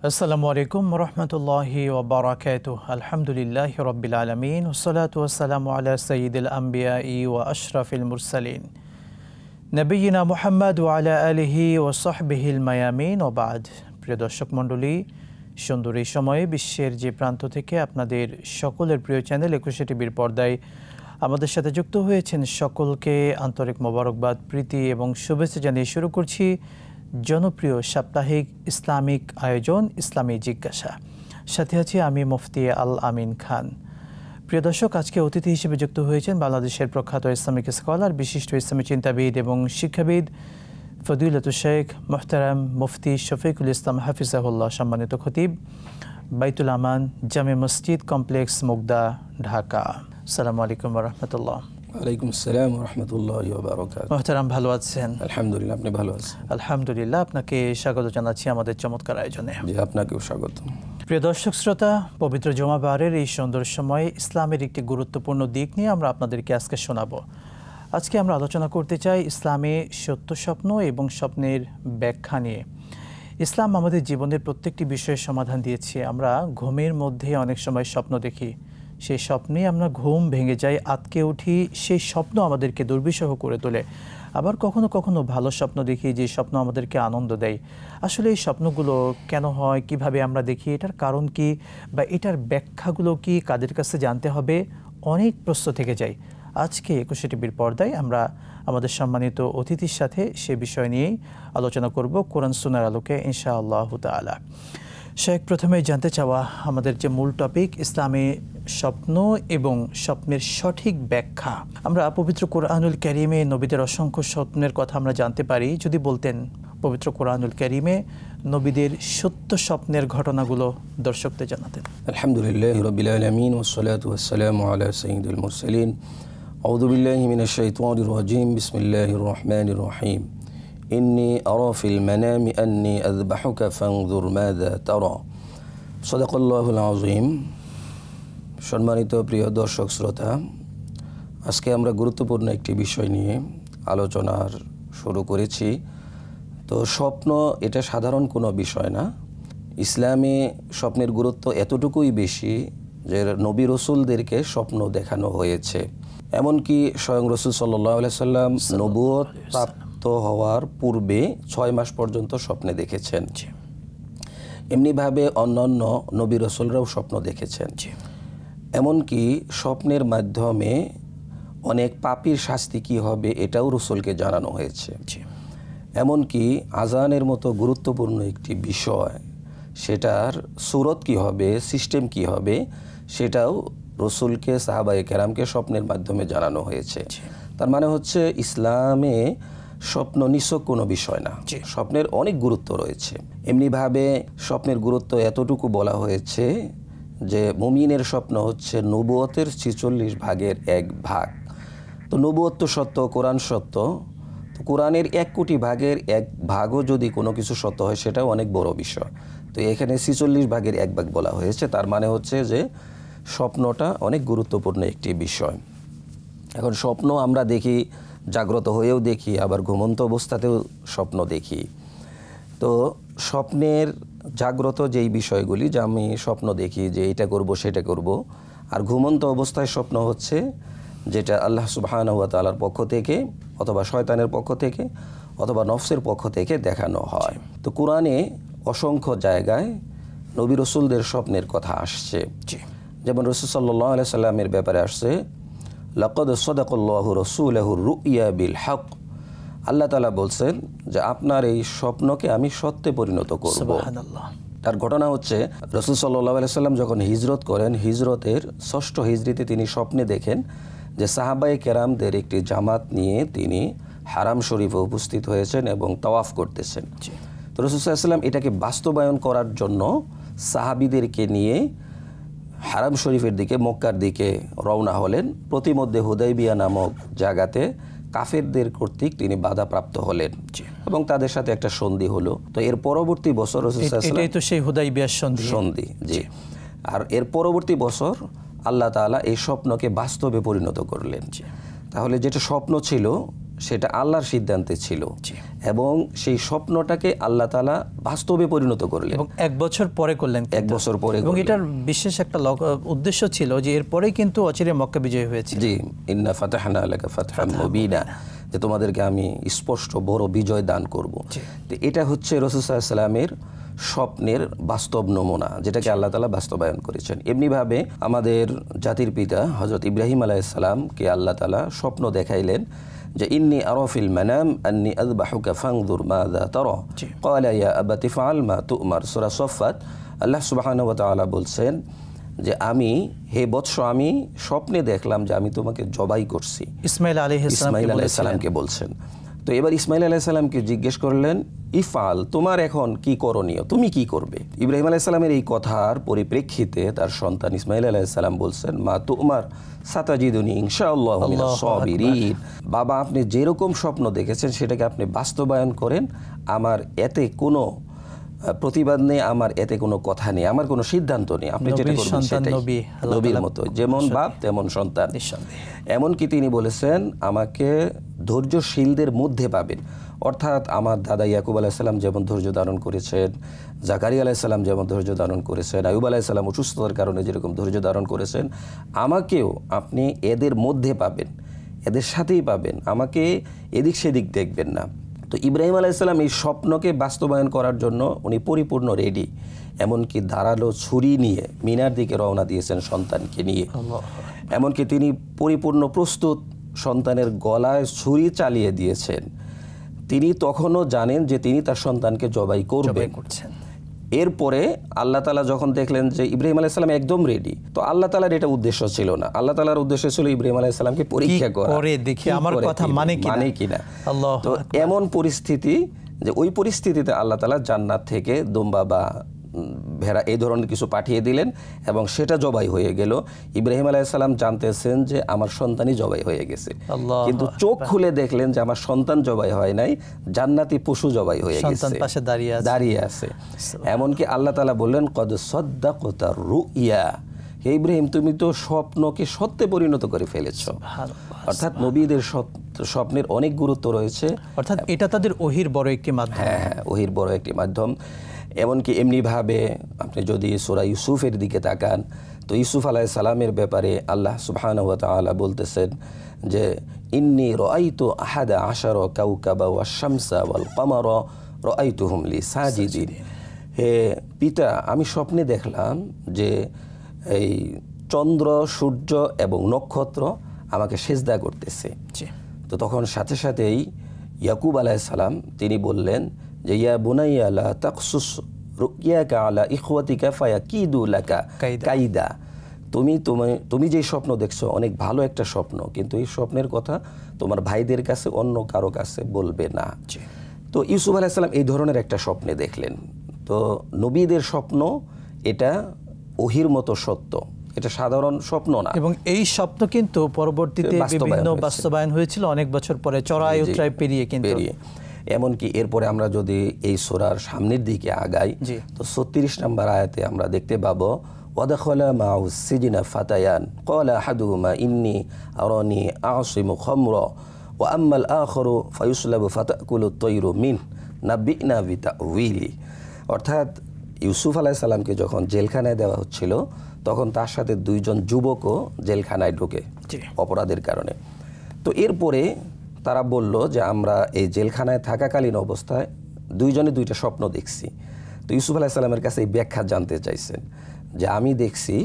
আসসালামু আলাইকুম রহমতুল্লাহি ওয়া বারাকাতুহু। আলহামদুলিল্লাহি রাব্বিল আলামিন ওয়াসসালাতু ওয়াসসালামু আলা সাইয়্যিদিল আম্বিয়াই ওয়া আশরাফিল মুরসালিন নবিয়িনা মুহাম্মদ ওয়া আলা আলিহি ওয়া সাহবিহিল মায়ামিন ওয়া বাদ। প্রিয় দর্শক মণ্ডলী, সুন্দর এই সময়ে বিশ্বের যে প্রান্ত থেকে আপনাদের সকলের প্রিয় চ্যানেল ২১ টিভির পর্দায় আমাদের সাথে যুক্ত হয়েছেন সকলকে আন্তরিক মোবারকবাদ, প্রীতি এবং শুভেচ্ছা জানিয়ে শুরু করছি জনপ্রিয় সাপ্তাহিক ইসলামিক আয়োজন ইসলামী জিজ্ঞাসা। সাথে আছি আমি মুফতি আল আমিন খান। প্রিয় দর্শক, আজকে অতিথি হিসেবে যুক্ত হয়েছেন বাংলাদেশের প্রখ্যাত ইসলামিক স্কলার, বিশিষ্ট ইসলামী চিন্তাবিদ এবং শিক্ষাবিদ ফদিলাতুল শেখ মুহতারাম মুফতি শফিকুল ইসলাম হাফিজাহুল্লাহ, সম্মানিত খতিব, বাইতুল আমান জামে মসজিদ কমপ্লেক্স, মুগদা, ঢাকা। আসসালামু আলাইকুম ওয়া রাহমাতুল্লাহ। ওয়ালাইকুম আসসালাম ওয়া রাহমাতুল্লাহি ওয়া বারাকাতুহু। মুহতারাম, ভালো আছেন? আলহামদুলিল্লাহ, আপনি ভালো আছেন? আলহামদুলিল্লাহ, আপনাকে স্বাগত জানাচ্ছি আমাদের চমৎকার আয়োজনে। জি, আপনাকেও স্বাগত। প্রিয় দর্শক শ্রোতা, পবিত্র জুমাবারের এই সুন্দর সময়ে ইসলামের একটি গুরুত্বপূর্ণ দিক নিয়ে আমরা আপনাদেরকে আজকে শোনাবো। আজকে আমরা আলোচনা করতে চাই ইসলামে সত্য স্বপ্ন এবং স্বপ্নের ব্যাখ্যা নিয়ে। ইসলাম আমাদের জীবনের প্রত্যেকটি বিষয়ের সমাধান দিয়েছে। আমরা ঘুমের মধ্যে অনেক সময় স্বপ্ন দেখি, সেই স্বপ্নে আমরা ঘুম ভেঙে যাই, আতকে উঠি, সেই স্বপ্ন আমাদেরকে দুর্বিষহ করে তোলে। আবার কখনো কখনো ভালো স্বপ্ন দেখি, যে স্বপ্ন আমাদেরকে আনন্দ দেয়। আসলে এই স্বপ্নগুলো কেন হয়, কিভাবে আমরা দেখি, এটার কারণ কি, বা এটার ব্যাখ্যাগুলো কি, কাদের কাছে জানতে হবে, অনেক প্রশ্ন থেকে যায়। আজকে ২১ টিভির পর্দায় আমরা আমাদের সম্মানিত অতিথির সাথে সে বিষয় নিয়েই আলোচনা করব কোরআন সুন্নাহর আলোকে ইনশাআল্লাহু তাআলা। শেখ, প্রথমেই জানতে চাওয়া আমাদের যে মূল টপিক, ইসলামে স্বপ্ন এবং স্বপ্নের সঠিক ব্যাখ্যা। আমরা পবিত্র কোরআনুল কারীমে নবীদের অসংখ্য স্বপ্নের কথা আমরা জানতে পারি। যদি বলতেন পবিত্র কোরআনুল কারীমে নবীদের সত্য স্বপ্নের ঘটনাগুলো দর্শকদের জানাতেন। আলহামদুলিল্লাহি রাব্বিল আলামিন ওয়াসসালাতু ওয়াসসালামু আলা সাইয়্যিদিল মুরসালিন। আউযু বিল্লাহি মিনাশ শাইতানির রাজীম। বিসমিল্লাহির রহমানির রহিম। ইন্নী আরা ফিল মানামি আন্নী আযবাহুকা ফানজুর মাযা তারা। সাদাকাল্লাহুল আযীম। সম্মানিত প্রিয় দর্শক শ্রোতা, আজকে আমরা গুরুত্বপূর্ণ একটি বিষয় নিয়ে আলোচনার শুরু করেছি। তো স্বপ্ন এটা সাধারণ কোনো বিষয় না। ইসলামে স্বপ্নের গুরুত্ব এতটুকুই বেশি যে নবী রসুলদেরকে স্বপ্ন দেখানো হয়েছে। এমনকি স্বয়ং রসুল সাল্লাল্লাহু আলাইহি সাল্লাম নবুয়ত প্রাপ্ত হওয়ার পূর্বে ৬ মাস পর্যন্ত স্বপ্নে দেখেছেন। এমনিভাবে অন্যান্য নবী রসুলরাও স্বপ্ন দেখেছেন। এমনকি স্বপ্নের মাধ্যমে অনেক পাপীর শাস্তি কী হবে এটাও রসুলকে জানানো হয়েছে। এমনকি আজানের মতো গুরুত্বপূর্ণ একটি বিষয়, সেটার সূরত কী হবে, সিস্টেম কী হবে, সেটাও রসুলকে, সাহাবায়ে কেরামকে স্বপ্নের মাধ্যমে জানানো হয়েছে। তার মানে হচ্ছে ইসলামে স্বপ্ন নিছক কোনো বিষয় না, স্বপ্নের অনেক গুরুত্ব রয়েছে। এমনিভাবে স্বপ্নের গুরুত্ব এতটুকু বলা হয়েছে যে মুমিনের স্বপ্ন হচ্ছে নবুয়তের ৪৬ ভাগের ১ ভাগ। তো নবুয়ত তো সত্য, কোরআন সত্য, তো কোরআনের ১ কোটি ভাগের ১ ভাগও যদি কোনো কিছু সত্য হয় সেটাও অনেক বড় বিষয়। তো এখানে ৪৬ ভাগের ১ ভাগ বলা হয়েছে। তার মানে হচ্ছে যে স্বপ্নটা অনেক গুরুত্বপূর্ণ একটি বিষয়। এখন স্বপ্ন আমরা দেখি, জাগ্রত হয়েও দেখি, আবার ঘুমন্ত অবস্থাতেও স্বপ্ন দেখি। তো স্বপ্নের জাগ্রত যেই বিষয়গুলি, যে আমি স্বপ্ন দেখি যে এটা করব সেটা করব, আর ঘুমন্ত অবস্থায় স্বপ্ন হচ্ছে যেটা আল্লাহ সুবহানাহু ওয়া তাআলার পক্ষ থেকে অথবা শয়তানের পক্ষ থেকে অথবা নফসের পক্ষ থেকে দেখানো হয়। তো কোরআনে অসংখ্য জায়গায় নবী রসুলদের স্বপ্নের কথা আসছে। যেমন রসুল সাল্লাল্লাহু আলাইহি সাল্লামের ব্যাপারে আসছে, লাকাদ সাদাকাল্লাহু রাসূলাহু রুইয়া বিল হক। আল্লাহ তাআলা বলছেন যে আপনার এই স্বপ্নকে আমি সত্যে পরিণত করব। সুবহানাল্লাহ। তার ঘটনা হচ্ছে রাসূল সাল্লাল্লাহু আলাইহি সাল্লাম যখন হিজরত করেন, হিজরতের ৬ষ্ঠ হিজরিতে তিনি স্বপ্নে দেখেন যে সাহাবায়ে কেরামদের একটি জামাত নিয়ে তিনি হারাম শরীফে উপস্থিত হয়েছেন এবং তাওয়াফ করতেছেন। তো রাসূল সাল্লাল্লাহু আলাইহি সাল্লাম এটাকে বাস্তবায়ন করার জন্য সাহাবীদেরকে নিয়ে হারাম শরীফের দিকে, মক্কার দিকে রওনা হলেন। প্রতিমধ্যে হুদাইবিয়া নামক জায়গাতে কাফেরদের কর্তৃক তিনি বাধাপ্রাপ্ত হলেন এবং তাদের সাথে একটা সন্ধি হলো। তো এর পরবর্তী বছর রাসূল সাল্লাল্লাহু আলাইহি ওয়াসাল্লাম, এটাই তো সেই হুদাইবিয়ার সন্ধি। জি। আর এর পরবর্তী বছর আল্লাহ তাআলা এই স্বপ্নকে বাস্তবে পরিণত করলেন। তাহলে যেটা স্বপ্ন ছিল সেটা আল্লাহর সিদ্ধান্তে ছিল এবং সেই স্বপ্নটাকে আল্লাহ তাআলা বাস্তবে পরিণত করলেন এবং 1 বছর পরে করলেন। 1 বছর পরে এবং এটার বিশেষ একটা উদ্দেশ্য ছিল যে এরপরেই কিন্তু অচিরে মক্কা বিজয় হয়েছে। জি, ইন্না ফাতাহনা লাকা ফাতহাম মুবিনা, যে তোমাদেরকে আমি স্পষ্ট বড় বিজয় দান করব। তো এটা হচ্ছে রাসূল সাল্লাল্লাহু আলাইহি ওয়াসাল্লামের স্বপ্নের বাস্তব নমুনা, যেটাকে আল্লাহ তাআলা বাস্তবায়ন করেছেন। এমনিভাবে আমাদের জাতির পিতা হযরত ইব্রাহিম আলাইহিস সালামকে আল্লাহ তাআলা স্বপ্ন দেখাইলেন যে ইন্নী আরা ফিল মানাম আন্নী আযবাহুকা ফানজুর মাযা তারা ক্বালা ইয়া আবাতি ফাআল মা তু'মার। সূরা সাফফাত আল্লাহ সুবহানাহু ওয়া তাআলা বলছেন যে আমি, হে বৎস, আমি স্বপ্নে দেখলাম যে আমি তোমাকে জবাই করছি। ইসমাঈল আলাইহিস সালামকে বলছেন। তো এবার ইসমাঈল আলাইহিস সালামকে জিজ্ঞেস করলেন, ইফআল, তোমার এখন কি করণীয়, তুমি কি করবে? ইব্রাহিম আলাইহিস সালামের এই কথার পরিপ্রেক্ষিতে তার সন্তান ইসমাঈল আলাইহিস সালাম বলছেন, মা তু'মার সাতাজিদুনি ইনশাআল্লাহু মিনাস সাবিরিন। বাবা, আপনি যেরকম স্বপ্ন দেখেছেন সেটাকে আপনি বাস্তবায়ন করেন, আমার এতে কোনো প্রতিবাদ নেই, আমার এতে কোনো কথা নেই, আমার কোনো সিদ্ধান্ত নেই, আপনি যেটা করবেন সেটাই। নবীর মতো, যেমন বাপ তেমন সন্তান। এমনকি তিনি বলেছেন, আমাকে ধৈর্যশীলদের মধ্যে পাবেন। অর্থাৎ আমার দাদা ইয়াকুব আলাইহিস সালাম যেমন ধৈর্য ধারণ করেছেন, জাকারিয়া আলাইহিস সালাম যেমন ধৈর্য ধারণ করেছেন, আইয়ুব আলাইহিস সালাম অসুস্থতার কারণে যেরকম ধৈর্য ধারণ করেছেন, আমাকেও আপনি এদের মধ্যে পাবেন, এদের সাথেই পাবেন, আমাকে এদিক সেদিক দেখবেন না। তো ইব্রাহিম আলাইহিস সালাম এই স্বপ্নকে বাস্তবায়ন করার জন্য উনি পরিপূর্ণ রেডি। এমনকি ধারালো ছুরি নিয়ে মিনার দিকে রওনা দিয়েছেন সন্তানকে নিয়ে। এমনকি তিনি পরিপূর্ণ প্রস্তুত, সন্তানের গলায় ছুরি চালিয়ে দিয়েছেন। তিনি তখনও জানেন যে তিনি তার সন্তানকে জবাই করবেন। এরপরে আল্লাহ তাআলা যখন দেখলেন যে ইব্রাহিম আলাইহিস সালাম একদম রেডি, তো আল্লাহ তাআলার এটা উদ্দেশ্য ছিল না। আল্লাহ তাআলার উদ্দেশ্য ছিল ইব্রাহিম আলাইহিস সালামকে পরীক্ষা করা, করে দেখি আমার কথা মানে কিনা। তো এমন পরিস্থিতি, যে ওই পরিস্থিতিতে আল্লাহ তাআলা জান্নাত থেকে দুম্বা বা ভেড়া এই ধরনের কিছু পাঠিয়ে দিলেন এবং সেটা জবাই হয়ে গেল। ইব্রাহিম আলাইহিস সালাম জানতেছেন যে আমার সন্তানই জবাই হয়ে গেছে, কিন্তু চোখ খুলে দেখলেন যে আমার সন্তান জবাই হয় নাই, জান্নাতি পশু জবাই হয়ে গেছে, পাশে দাঁড়িয়ে আছে। এমনকি আল্লাহ তাআলা বললেন, কদ সাদ্দাকতা রুইয়া, হে ইব্রাহিম, তুমি তো স্বপ্নকে সত্যে পরিণত করে ফেলেছো। অর্থাৎ নবীদের স্বপ্নের অনেক গুরুত্ব রয়েছে, অর্থাৎ এটা তাদের ওহির বড় একটি মাধ্যম। হ্যাঁ, ওহির বড় একটি মাধ্যম। এমনকি এমনিভাবে আপনি যদি সূরা ইউসুফের দিকে তাকান, তো ইউসুফ আলাইহিস সালামের ব্যাপারে আল্লাহ সুবহানাহু ওয়া তাআলা বলতেছেন যে ইন্নী রাআইতু আহাদা আশারা কাওকাবা ওয়াশ শামসা ওয়াল কমারা রাআইতুহুম লি সাজিদিন। হে পিতা, আমি স্বপ্নে দেখলাম যে এই চন্দ্র, সূর্য এবং নক্ষত্র আমাকে সিজদা করতেছে। তো তখন সাথে সাথেই ইয়াকুব আলাইহিস সালাম তিনি বললেন যে ইয়া বুনাইয়া লা তাকসুস রুয়াকা আলা ইখওয়াতিকা ফায়াকিদু লাকা কাইদা। তুমি যে স্বপ্ন দেখছো অনেক ভালো একটা স্বপ্ন, কিন্তু এই স্বপ্নের কথা তোমার ভাইদের কাছে অন্য কারো কাছে বলবে না। তো ইউসুফ আলাইহিস সালাম এই ধরনের একটা স্বপ্নে দেখলেন। তো নবীদের স্বপ্ন এটা ওহির মতো সত্য, এটা সাধারণ স্বপ্ন না। এবং এই স্বপ্ন কিন্তু পরবর্তীতে বিভিন্ন বাস্তবায়ন হয়েছিল অনেক বছর পরে, চড়াই উতরাই পেরিয়ে। এমনকি এরপরে আমরা যদি এই সূরার সামনের দিকে আগাই, তো 36 নম্বর আয়াতে আমরা দেখতে পাবো, ওয়াদাখালা মা'হু সিজনা ফাতায়ান ক্বালা আহাদুহুমা ইন্নী আরানি আ'সিমু খামরা ওয়া আম্মাল আখারু ফায়ুসলাবু ফাতাকুলু তায়রু মিন নাবিনা বিতাউইলি। অর্থাৎ ইউসুফ আলাইহিস সালামকে যখন জেলখানায় দেওয়া হচ্ছিল, তখন তার সাথে 2 জন যুবকও জেলখানায় ঢোকে অপরাধের কারণে। তো এরপরে তারা বলল যে আমরা এই জেলখানায় থাকাকালীন অবস্থায় 2 জনে 2টা স্বপ্ন দেখছি। তো ইউসুফ আলাইহিস সালামের কাছে এই ব্যাখ্যা জানতে চাইছেন যে আমি দেখছি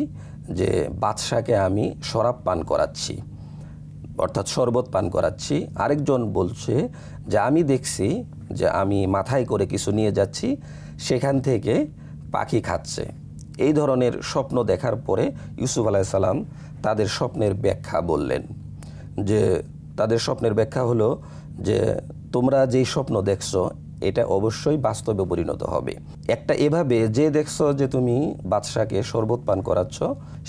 যে বাদশাকে আমি শরাব পান করাচ্ছি, অর্থাৎ শরবত পান করাচ্ছি। আরেকজন বলছে যে আমি দেখছি যে আমি মাথায় করে কিছু নিয়ে যাচ্ছি, সেখান থেকে পাখি খাচ্ছে। এই ধরনের স্বপ্ন দেখার পরে ইউসুফ আলাইহিস সালাম তাদের স্বপ্নের ব্যাখ্যা বললেন। যে তাদের স্বপ্নের ব্যাখ্যা হলো যে তোমরা যেই স্বপ্ন দেখছো এটা অবশ্যই বাস্তবে পরিণত হবে। একটা এভাবে, যে দেখছো যে তুমি বাদশাকে শরবত পান করাচ্ছ,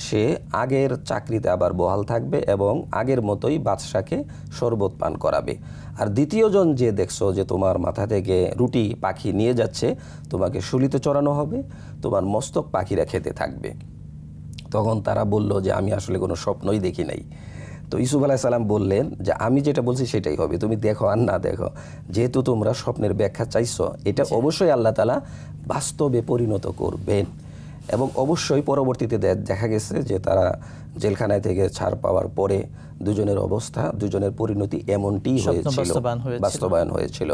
সে আগের চাকরিতে আবার বহাল থাকবে এবং আগের মতোই বাদশাকে শরবত পান করাবে। আর দ্বিতীয়জন যে দেখছো যে তোমার মাথা থেকে রুটি পাখি নিয়ে যাচ্ছে, তোমাকে শুলিতে চড়ানো হবে, তোমার মস্তক পাখিরা খেতে থাকবে। তখন তারা বলল যে আমি আসলে কোনো স্বপ্নই দেখি নাই। তো ইউসুফ আলাইহিস সালাম বললেন যে আমি যেটা বলছি সেটাই হবে, তুমি দেখো আর না দেখো, যেহেতু তোমরা স্বপ্নের ব্যাখ্যা চাইছো, এটা অবশ্যই আল্লাহ তাআলা বাস্তবে পরিণত করবেন। এবং অবশ্যই পরবর্তীতে দেখা গেছে যে তারা জেলখানায় থেকে ছাড় পাওয়ার পরে দুজনের অবস্থা, দুজনের পরিণতি এমনটিই হয়েছিল, বাস্তবায়ন হয়েছিল।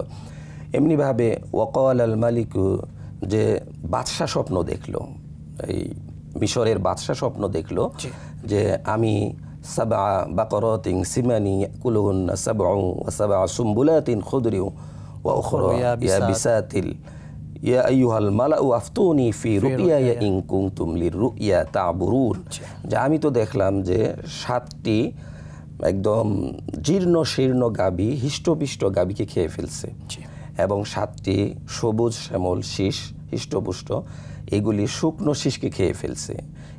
এমনিভাবে ওয়াকাল আল মালিকু, যে বাদশা স্বপ্ন দেখলো, এই মিশরের বাদশা স্বপ্ন দেখলো যে আমি সাবআ বাকরাতিন সিমানি ইয়াকুলুহুন্না সাবউ ওয়া সাবআ সুম্বুলাতিন খুদরিন ওয়া উখরা ইয়াবিসাতিল ইয়া আইয়ুহাল মালাউ আফতুনি ফি রুইয়া ইন কুনতুম লিরুইয়া তা'বুরুন। যে আমি তো দেখলাম যে 7টি একদম জীর্ণ শীর্ণ গাবি, হিষ্টপিষ্ট গাবিকে খেয়ে ফেলছে, এবং 7টি সবুজ শ্যামল শীষ হিষ্টপুষ্ট এগুলি শুকনো শীষকে খেয়ে ফেলছে,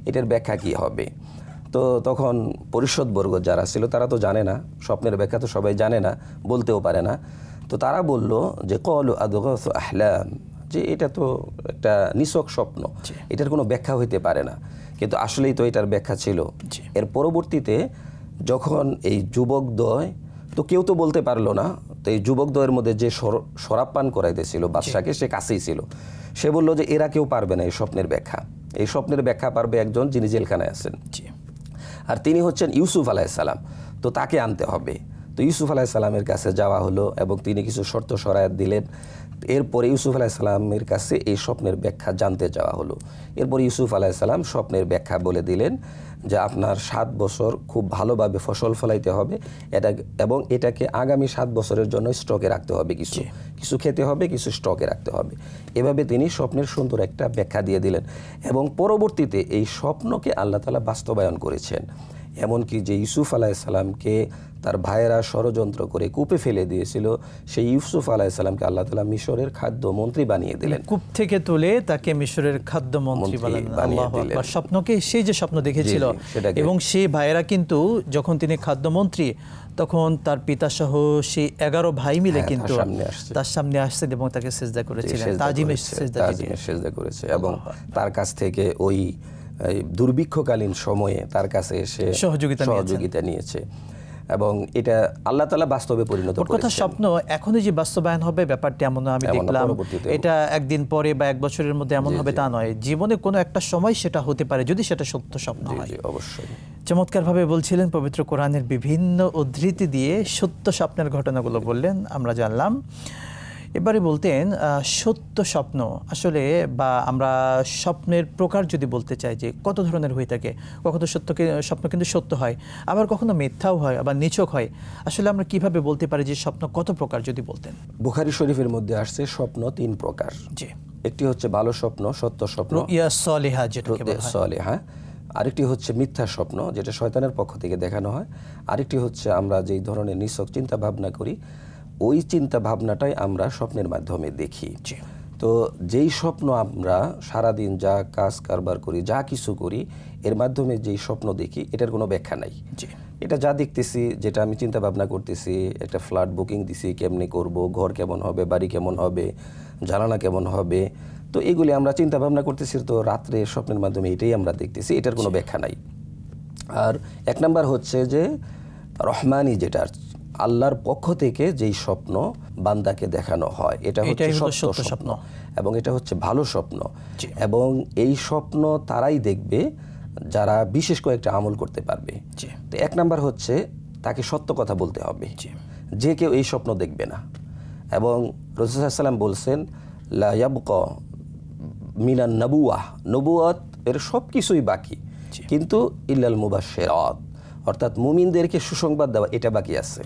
এটার ব্যাখ্যা কি হবে? তো তখন পরিষদবর্গ যারা ছিল তারা তো জানে না, স্বপ্নের ব্যাখ্যা তো সবাই জানে না, বলতেও পারে না। তো তারা বলল যে ক্বালু আদগাসু আহলাম, যে এটা তো একটা নিছক স্বপ্ন, এটার কোনো ব্যাখ্যা হইতে পারে না। কিন্তু আসলেই তো এটার ব্যাখ্যা ছিল। এর পরবর্তীতে যখন এই যুবকদ্বয়, তো কেউ তো বলতে পারলো না, তো এই যুবকদ্বয়ের মধ্যে যে শরাব পান করাইতেছিল বাদশাকে, সে কাছেই ছিল, সে বলল যে এরা কেউ পারবে না এই স্বপ্নের ব্যাখ্যা, এই স্বপ্নের ব্যাখ্যা পারবে একজন যিনি জেলখানায় আছেন, আর তিনি হচ্ছেন ইউসুফ আলাইহিস সালাম, তো তাকে আনতে হবে। তো ইউসুফ আলাইহিস সালামের কাছে যাওয়া হলো এবং তিনি কিছু শর্ত শরায়াত দিলেন। এরপরে ইউসুফ আলাইহিস সালামের কাছে এই স্বপ্নের ব্যাখ্যা জানতে যাওয়া হলো। এরপর ইউসুফ আলাইহিস সালাম স্বপ্নের ব্যাখ্যা বলে দিলেন যে আপনার 7 বছর খুব ভালোভাবে ফসল ফলাইতে হবে, এটা এবং এটাকে আগামী 7 বছরের জন্য স্টকে রাখতে হবে, কিছু খেতে হবে, কিছু স্টকে রাখতে হবে। এভাবে তিনি স্বপ্নের সুন্দর একটা ব্যাখ্যা দিয়ে দিলেন, এবং পরবর্তীতে এই স্বপ্নকে আল্লাহ তাআলা বাস্তবায়ন করেছেন। এমনকি যে ইউসুফ আলাইহিস সালামকে তার ভাইয়েরা ষড়যন্ত্র করে কূপে ফেলে দিয়েছিল, সেই ইউসুফ আলাইহিস সালামকে আল্লাহ তাআলা মিশরের খাদ্যমন্ত্রী বানিয়ে দিলেন, কূপ থেকে তুলে তাকে মিশরের খাদ্যমন্ত্রী বানালেন। আল্লাহু আকবার। স্বপ্নকে সেই যে স্বপ্ন দেখেছিল, এবং সেই ভাইয়েরা কিন্তু যখন তিনি খাদ্যমন্ত্রী, তখন তার পিতা সহ সেই 11 ভাই মিলে কিন্তু তার সামনে আসছেন এবং তাকে সিজদা করেছিলেন, তাজিমে সিজদা করেছে, এবং তার কাছ থেকে ওই দুর্ভিক্ষকালীন সময়ে তার কাছে এসে সহযোগিতা নিয়েছে, এবং এটা আল্লাহ তাআলা বাস্তবে পরিণত করেছেন। কথা স্বপ্ন এখনই যে বাস্তবায়ন হবে ব্যাপারটা এমন আমি দেখলাম, এটা একদিন পরে বা 1 বছরের মধ্যে এমন হবে তা নয়, জীবনে কোনো একটা সময় সেটা হতে পারে যদি সেটা সত্য স্বপ্ন হয়। অবশ্যই চমৎকারভাবে বলছিলেন, পবিত্র কোরআনের বিভিন্ন উদ্ধৃতি দিয়ে সত্য স্বপ্নের ঘটনাগুলো বললেন, আমরা জানলাম। এবারে বলতেন সত্য স্বপ্ন আসলে, বা আমরা স্বপ্নের প্রকার যদি বলতে চাই যে কত ধরনের হয়ে থাকে, কখনো স্বপ্ন কিন্তু সত্য হয়, আবার কখনো মিথ্যাও হয়, আবার নিছক হয়। আসলে আমরা কিভাবে বলতে পারি যে স্বপ্ন কত প্রকার যদি বলতেন? বুখারী শরীফের মধ্যে আসছে স্বপ্ন 3 প্রকার। জি। একটি হচ্ছে ভালো স্বপ্ন, সত্য স্বপ্ন, রুইয়া সালিহা যেটাকে বলা হয়, সালিহা। আরেকটি হচ্ছে মিথ্যা স্বপ্ন, যেটা শয়তানের পক্ষ থেকে দেখানো হয়। আরেকটি হচ্ছে আমরা যেই ধরনের নিছক চিন্তা ভাবনা করি, ওই চিন্তা ভাবনাটাই আমরা স্বপ্নের মাধ্যমে দেখি। তো যেই স্বপ্ন আমরা সারাদিন যা কাজ কারবার করি, যা কিছু করি, এর মাধ্যমে যেই স্বপ্ন দেখি, এটার কোনো ব্যাখ্যা নাই। এটা যা দেখতেছি, যেটা আমি চিন্তা ভাবনা করতেছি, একটা ফ্ল্যাট বুকিং দিছি, কেমনে করব, ঘর কেমন হবে, বাড়ি কেমন হবে, জানালা কেমন হবে, তো এগুলি আমরা চিন্তা ভাবনা করতেছি, তো রাত্রে স্বপ্নের মাধ্যমে এটাই আমরা দেখতেছি, এটার কোনো ব্যাখ্যা নাই। আর 1 নাম্বার হচ্ছে যে রহমানি, যেটা আল্লাহর পক্ষ থেকে যেই স্বপ্ন বান্দাকে দেখানো হয়, এটা হচ্ছে সত্য স্বপ্ন, এবং এটা হচ্ছে ভালো স্বপ্ন। এবং এই স্বপ্ন তারাই দেখবে যারা বিশেষ কয়েকটা আমল করতে পারবে। তো 1 নাম্বার হচ্ছে তাকে সত্য কথা বলতে হবে, যে কেউ এই স্বপ্ন দেখবে না। এবং রাসূল সাল্লাল্লাহু আলাইহি ওয়াসাল্লাম বলছেন, লা ইয়াবকা মিনান নবুওয়াহ, নবুয়ত এর সব কিছুই বাকি, কিন্তু ইল্লাল মুবাশশিরাত, অর্থাৎ মুমিনদেরকে সুসংবাদ দেওয়া, এটা বাকি আছে।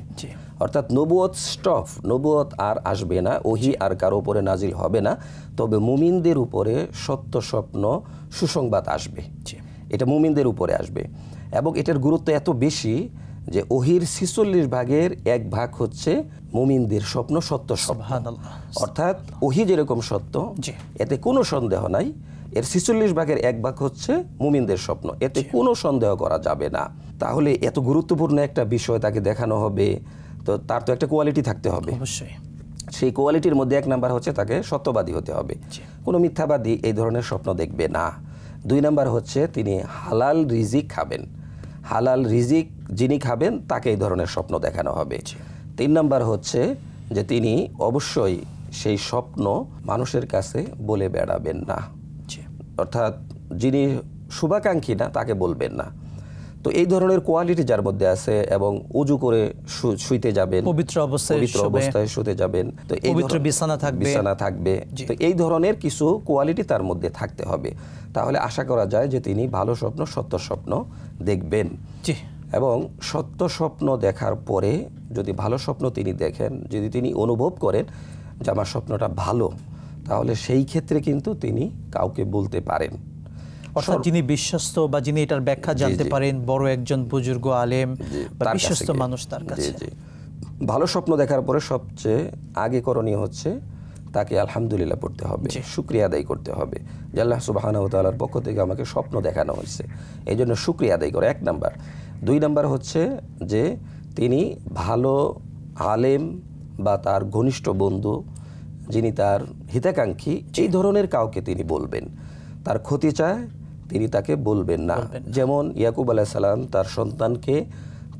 অর্থাৎ নবুয়ত স্টপ, নবুয়ত আর আসবে না, ওহী আর কারো উপরে নাজিল হবে না, তবে মুমিনদের উপরে সত্য স্বপ্ন সুসংবাদ আসবে, এটা মুমিনদের উপরে আসবে। এবং এটার গুরুত্ব এত বেশি যে ওহীর 46 ভাগের 1 ভাগ হচ্ছে মুমিনদের স্বপ্ন, সত্য স্বপ্ন। অর্থাৎ ওহী যেরকম সত্য, এতে কোনো সন্দেহ নাই, এর 46 ভাগের 1 ভাগ হচ্ছে মুমিনদের স্বপ্ন, এতে কোনো সন্দেহ করা যাবে না। তাহলে এত গুরুত্বপূর্ণ একটা বিষয় তাকে দেখানো হবে, তো তার তো একটা কোয়ালিটি থাকতে হবে অবশ্যই। সেই কোয়ালিটির মধ্যে 1 নাম্বার হচ্ছে তাকে সত্যবাদী হতে হবে, কোনো মিথ্যাবাদী এই ধরনের স্বপ্ন দেখবে না। 2 নাম্বার হচ্ছে তিনি হালাল রিজিক খাবেন। হালাল রিজিক যিনি খাবেন তাকে এই ধরনের স্বপ্ন দেখানো হবে। 3 নাম্বার হচ্ছে যে তিনি অবশ্যই সেই স্বপ্ন মানুষের কাছে বলে বেড়াবেন না, অর্থাৎ যিনি শুভাকাঙ্ক্ষী না তাকে বলবেন না। তো এই ধরনের কোয়ালিটি যার মধ্যে আছে এবং উজু করে শুইতে যাবেন, পবিত্র অবস্থায় শুতে যাবেন, তো এই পবিত্র বিছানা থাকবে। তো এই ধরনের কিছু কোয়ালিটি তার মধ্যে থাকতে হবে, তাহলে আশা করা যায় যে তিনি ভালো স্বপ্ন, সত্য স্বপ্ন দেখবেন। এবং সত্য স্বপ্ন দেখার পরে যদি ভালো স্বপ্ন তিনি দেখেন, যদি তিনি অনুভব করেন যে আমার স্বপ্নটা ভালো, তাহলে সেই ক্ষেত্রে কিন্তু তিনি কাউকে বলতে পারেন। অর্থাৎ যিনি বিশ্বস্ত বা যিনি এটার ব্যাখ্যা জানতে পারেন, বড় একজন বুজুর্গ আলেম বা বিশ্বস্ত মানুষ, তার কাছে। ভালো স্বপ্ন দেখার পরে সবচেয়ে আগে করণীয় হচ্ছে তাকে আলহামদুলিল্লাহ পড়তে হবে, শুকরিয়া আদায় করতে হবে যে আল্লাহ সুবহানাহু ওয়া তাআলার পক্ষ থেকে আমাকে স্বপ্ন দেখানো হয়েছে, এই জন্য শুকরিয়া আদায় করে 1 নাম্বার। 2 নাম্বার হচ্ছে যে তিনি ভালো আলেম বা তার ঘনিষ্ঠ বন্ধু যিনি তার হিতাকাঙ্ক্ষী, এই ধরনের কাউকে তিনি বলবেন। তার ক্ষতি চায় তিনি তাকে বলবেন না। যেমন ইয়াকুব আলাইহিস সালাম তার সন্তানকে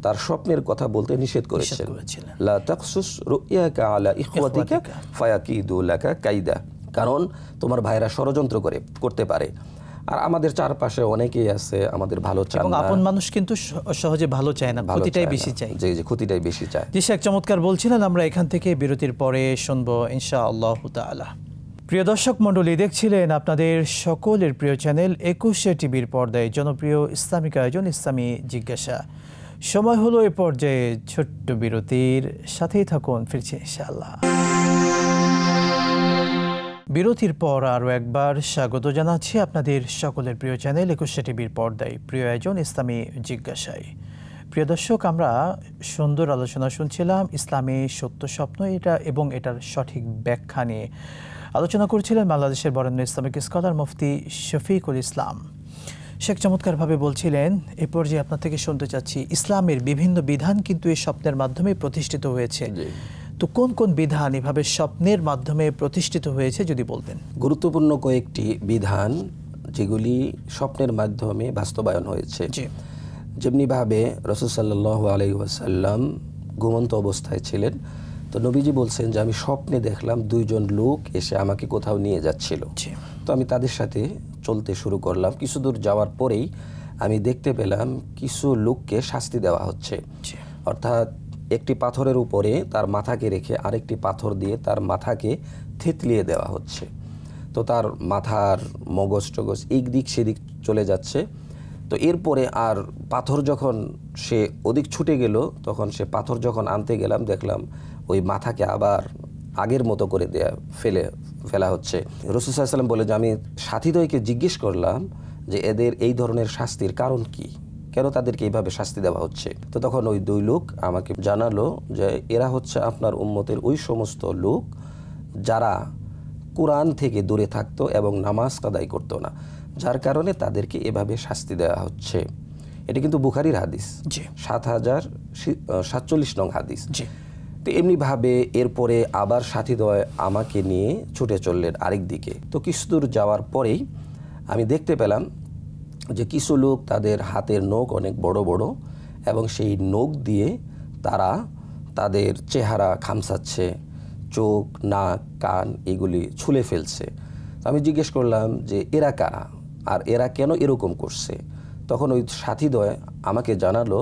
তার স্বপ্নের কথা বলতে নিষেধ করেছেন, লা তাকসুস রুয়াকা আলা ইখওয়াতিকা ফায়াকিদু লাকা কাইদা, কারণ তোমার ভাইরা ষড়যন্ত্র করতে পারে। আর আমাদের চারপাশে অনেকেই আছে আমাদের ভালো চায় না, আপন মানুষ কিন্তু সহজে ভালো চায় না, ক্ষতিটাই বেশি চায়। জি, ক্ষতিটাই বেশি চায়। জি শেখ, চমৎকার বলছিলেন। আমরা এখান থেকে বিরতির পরে শুনবো ইনশাআল্লাহ তাআলা। প্রিয় দর্শক মণ্ডলী, দেখছিলেন আপনাদের সকলের প্রিয় চ্যানেল 21 টিভির পর্দায় জনপ্রিয় ইসলামিক আয়োজন ইসলামী জিজ্ঞাসা। সময় হলো এ পর্যায়ে ছোট্ট বিরতির, সাথেই থাকুন, ফিরছি ইনশাআল্লাহ। বিরতির পর আরও একবার স্বাগত জানাচ্ছি আপনাদের সকলের প্রিয় চ্যানেল 21 টিভির পর্দায় প্রিয় আয়োজন ইসলামী জিজ্ঞাসায়। প্রিয় দর্শক, আমরা সুন্দর আলোচনা শুনছিলাম ইসলামী সত্য স্বপ্ন এবং এটার সঠিক ব্যাখ্যা নিয়ে। আলোচনা করছিলেন বাংলাদেশের বরেণ্য ইসলামিক স্কলার মুফতি শফিকুল ইসলাম। শেখ চমৎকারভাবে বলছিলেন। এ পর্যায়ে আপনার থেকে শুনতে চাচ্ছি, ইসলামের বিভিন্ন বিধান কিন্তু এই স্বপ্নের মাধ্যমে প্রতিষ্ঠিত হয়েছে। তো কোন কোন বিধান এভাবে স্বপ্নের মাধ্যমে প্রতিষ্ঠিত হয়েছে যদি বলতেন। গুরুত্বপূর্ণ কয়েকটি বিধান যেগুলি স্বপ্নের মাধ্যমে বাস্তবায়ন হয়েছে। যেমনিভাবে রাসূল সাল্লাল্লাহু আলাইহি ওয়াসাল্লাম ঘুমন্ত অবস্থায় ছিলেন, তো নবীজি বলছেন যে আমি স্বপ্নে দেখলাম 2 জন লোক এসে আমাকে কোথাও নিয়ে যাচ্ছিল। তো আমি তাদের সাথে চলতে শুরু করলাম। কিছু দূর যাওয়ার পরেই আমি দেখতে পেলাম কিছু লোককে শাস্তি দেওয়া হচ্ছে, অর্থাৎ একটি পাথরের উপরে তার মাথাকে রেখে আরেকটি পাথর দিয়ে তার মাথাকে থেতলিয়ে দেওয়া হচ্ছে। তো তার মাথার মগজ টগজ এই দিক সেদিক চলে যাচ্ছে। তো এরপরে আর পাথর যখন সে ওদিক ছুটে গেল, তখন সে পাথর যখন আনতে গেলাম দেখলাম ওই মাথাকে আবার আগের মতো করে ফেলা হচ্ছে। রাসূল সাল্লাল্লাহু আলাইহি ওয়াসাল্লাম বলে যে আমি সাথীদ্বয়কে জিজ্ঞেস করলাম যে এদের এই ধরনের শাস্তির কারণ কি, কেন তাদেরকে এইভাবে শাস্তি দেওয়া হচ্ছে। তো তখন ওই 2 লোক আমাকে জানালো যে এরা হচ্ছে আপনার উম্মতের ওই সমস্ত লোক যারা কোরআন থেকে দূরে থাকতো এবং নামাজ আদায় করতো না, যার কারণে তাদেরকে এভাবে শাস্তি দেওয়া হচ্ছে। এটা কিন্তু বুখারীর হাদিস, 7047 নং হাদিস। তো এমনিভাবে এরপরে আবার সাথীদ্বয় আমাকে নিয়ে ছুটে চললেন আরেক দিকে। তো কিছু দূর যাওয়ার পরেই আমি দেখতে পেলাম যে কিছু লোক তাদের হাতের নখ অনেক বড় বড় এবং সেই নখ দিয়ে তারা তাদের চেহারা খামসাচ্ছে, চোখ, নাক, কান এগুলি ছুলে ফেলছে। আমি জিজ্ঞেস করলাম যে এরা কারা আর এরা কেন এরকম করছে। তখন ওই সাথীদ্বয় আমাকে জানালো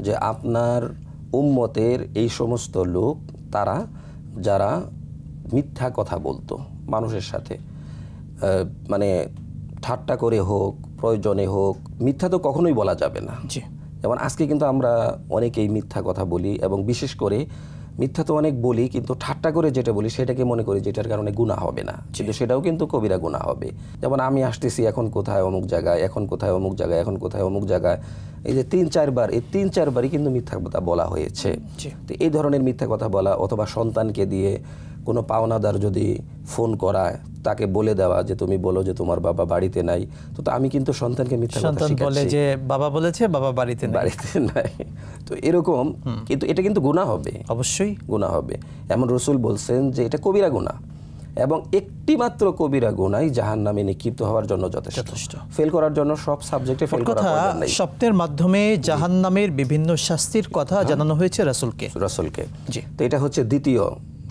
যে আপনার উম্মতের এই সমস্ত লোক তারা যারা মিথ্যা কথা বলতো মানুষের সাথে, মানে ঠাট্টা করে হোক, প্রয়োজনে হোক, মিথ্যা তো কখনোই বলা যাবে না। যেমন আজকে কিন্তু আমরা অনেকেই মিথ্যা কথা বলি এবং বিশেষ করে মিথ্যা তো অনেক বলি, কিন্তু ঠাট্টা করে যেটা বলি সেটাকে মনে করি যেটার কারণে গুনাহ হবে না, কিন্তু সেটাও কিন্তু কবিরা গুনাহ হবে। যেমন আমি আসতেছি এখন কোথায় অমুক জায়গায়, এখন কোথায় অমুক জায়গায়, এখন কোথায় অমুক জায়গায়, এই যে 3-4 বার, এই 3-4 বারই কিন্তু মিথ্যা কথা বলা হয়েছে। তো এই ধরনের মিথ্যা কথা বলা, অথবা সন্তানকে দিয়ে কোনো পাওনাদার যদি ফোন করায় তাকে বলে দেওয়া যে তুমি বলো যে তোমার বাবা বাড়িতে নাই, তো আমি কিন্তু সন্তানকে মিথ্যা কথা শিখাচ্ছি, বলে যে বাবা বলেছে বাবা বাড়িতে নাই। তো এরকম, কিন্তু এটা কিন্তু গুনাহ হবে, অবশ্যই গুনাহ হবে। এমন রাসূল বলছেন যে এটা কবিরা গুনাহ। এবং একটি মাত্র কবিরা গুনাহ জাহান্নামে নিক্ষিপ্ত হওয়ার জন্য যথেষ্ট। ফেল করার জন্য সব সাবজেক্টে ফেল করার প্রয়োজন নেই। স্বপ্নের মাধ্যমে জাহান্নামের বিভিন্ন শাস্তির কথা জানানো হয়েছে রাসূলকে। জি, তো এটা হচ্ছে দ্বিতীয়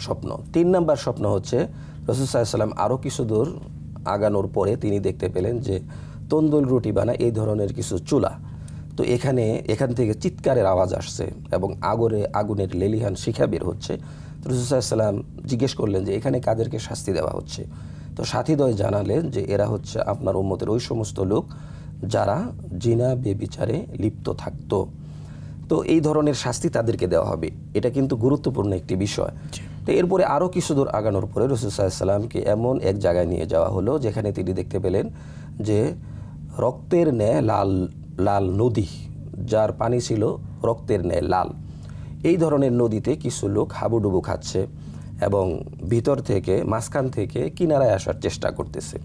স্বপ্ন। 3 নাম্বার স্বপ্ন হচ্ছে রাসূল সাল্লাল্লাহু আলাইহি ওয়াসাল্লাম আরো কিছু দূর আগানোর পরে তিনি দেখতে পেলেন যে তন্দুল রুটি বানায় এই ধরনের কিছু চুলা। তো এখান থেকে চিৎকারের আওয়াজ আসছে এবং আগুনের লেলিহান শিখা বের হচ্ছে। তো রাসূল সাল্লাল্লাহু আলাইহি ওয়াসাল্লাম জিজ্ঞেস করলেন যে এখানে কাদেরকে শাস্তি দেওয়া হচ্ছে? তো সাথীদ্বয় জানালেন যে এরা হচ্ছে আপনার উম্মতের ওই সমস্ত লোক যারা জিনা বেবিচারে লিপ্ত থাকতো। তো এই ধরনের শাস্তি তাদেরকে দেওয়া হবে। এটা কিন্তু গুরুত্বপূর্ণ একটি বিষয়। তো এরপরে আরও কিছু দূর আগানোর পরে রাসূল সাল্লাল্লাহু আলাইহি ওয়াসাল্লামকে এমন এক জায়গায় নিয়ে যাওয়া হলো যেখানে তিনি দেখতে পেলেন যে রক্তের ন্যায় লাল লাল নদী, যার পানি ছিল রক্তের ন্যায় লাল। এই ধরনের নদীতে কিছু লোক হাবুডুবু খাচ্ছে এবং ভিতর থেকে মাঝখান থেকে কিনারায় আসার চেষ্টা করতেছে।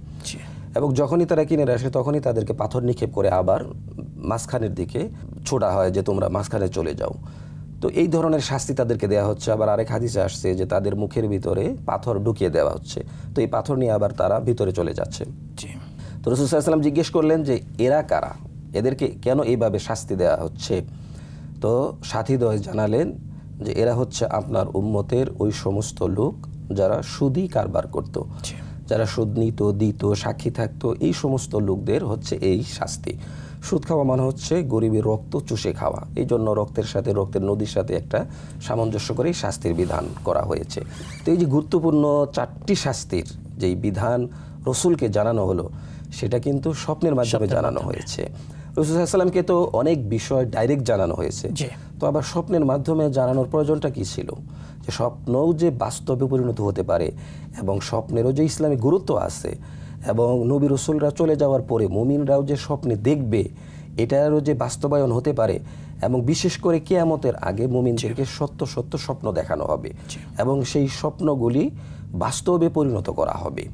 এবং যখনই তারা কিনারে আসে তখনই তাদেরকে পাথর নিক্ষেপ করে আবার মাঝখানের দিকে ছোড়া হয় যে তোমরা মাঝখানে চলে যাও। তো এই ধরনের শাস্তি তাদেরকে দেওয়া হচ্ছে। আবার আরেক হাদিসে আসছে যে তাদের মুখের ভিতরে পাথর ঢুকিয়ে দেওয়া হচ্ছে। তো এই পাথর নিয়ে আবার তারা ভিতরে চলে যাচ্ছে। তো রাসূল সাল্লাল্লাহু আলাইহি ওয়াসাল্লাম জিজ্ঞেস করলেন যে এরা কারা, এদেরকে কেন এইভাবে শাস্তি দেওয়া হচ্ছে? তো সাথীদ্বয় জানালেন যে এরা হচ্ছে আপনার উম্মতের ওই সমস্ত লোক যারা সুদী কারবার করত, যারা সুদ নিত, দিত, সাক্ষী থাকতো। এই সমস্ত লোকদের হচ্ছে এই শাস্তি। সুদ খাওয়া মানে হচ্ছে গরিবের রক্ত চুষে খাওয়া। এই জন্য রক্তের সাথে, রক্তের নদীর সাথে একটা সামঞ্জস্য করেই শাস্তির বিধান করা হয়েছে। তো এই যে গুরুত্বপূর্ণ 4টি শাস্তির যেই বিধান রসুলকে জানানো হলো সেটা কিন্তু স্বপ্নের মাধ্যমে জানানো হয়েছে। রাসূল সাল্লাল্লাহু আলাইহি ওয়াসাল্লামকে তো অনেক বিষয় ডাইরেক্ট জানানো হয়েছে, তো আবার স্বপ্নের মাধ্যমে জানানোর প্রয়োজনটা কি ছিল? যে স্বপ্নও যে বাস্তবে পরিণত হতে পারে এবং স্বপ্নেরও যে ইসলামী গুরুত্ব আছে এবং নবী রাসূলরা চলে যাওয়ার পরে মুমিনরাও যে স্বপ্নে দেখবে এটারও যে বাস্তবায়ন হতে পারে এবং বিশেষ করে কিয়ামতের আগে মুমিনদেরকে সত্য সত্য স্বপ্ন দেখানো হবে এবং সেই স্বপ্নগুলি বাস্তবে পরিণত করা হবে।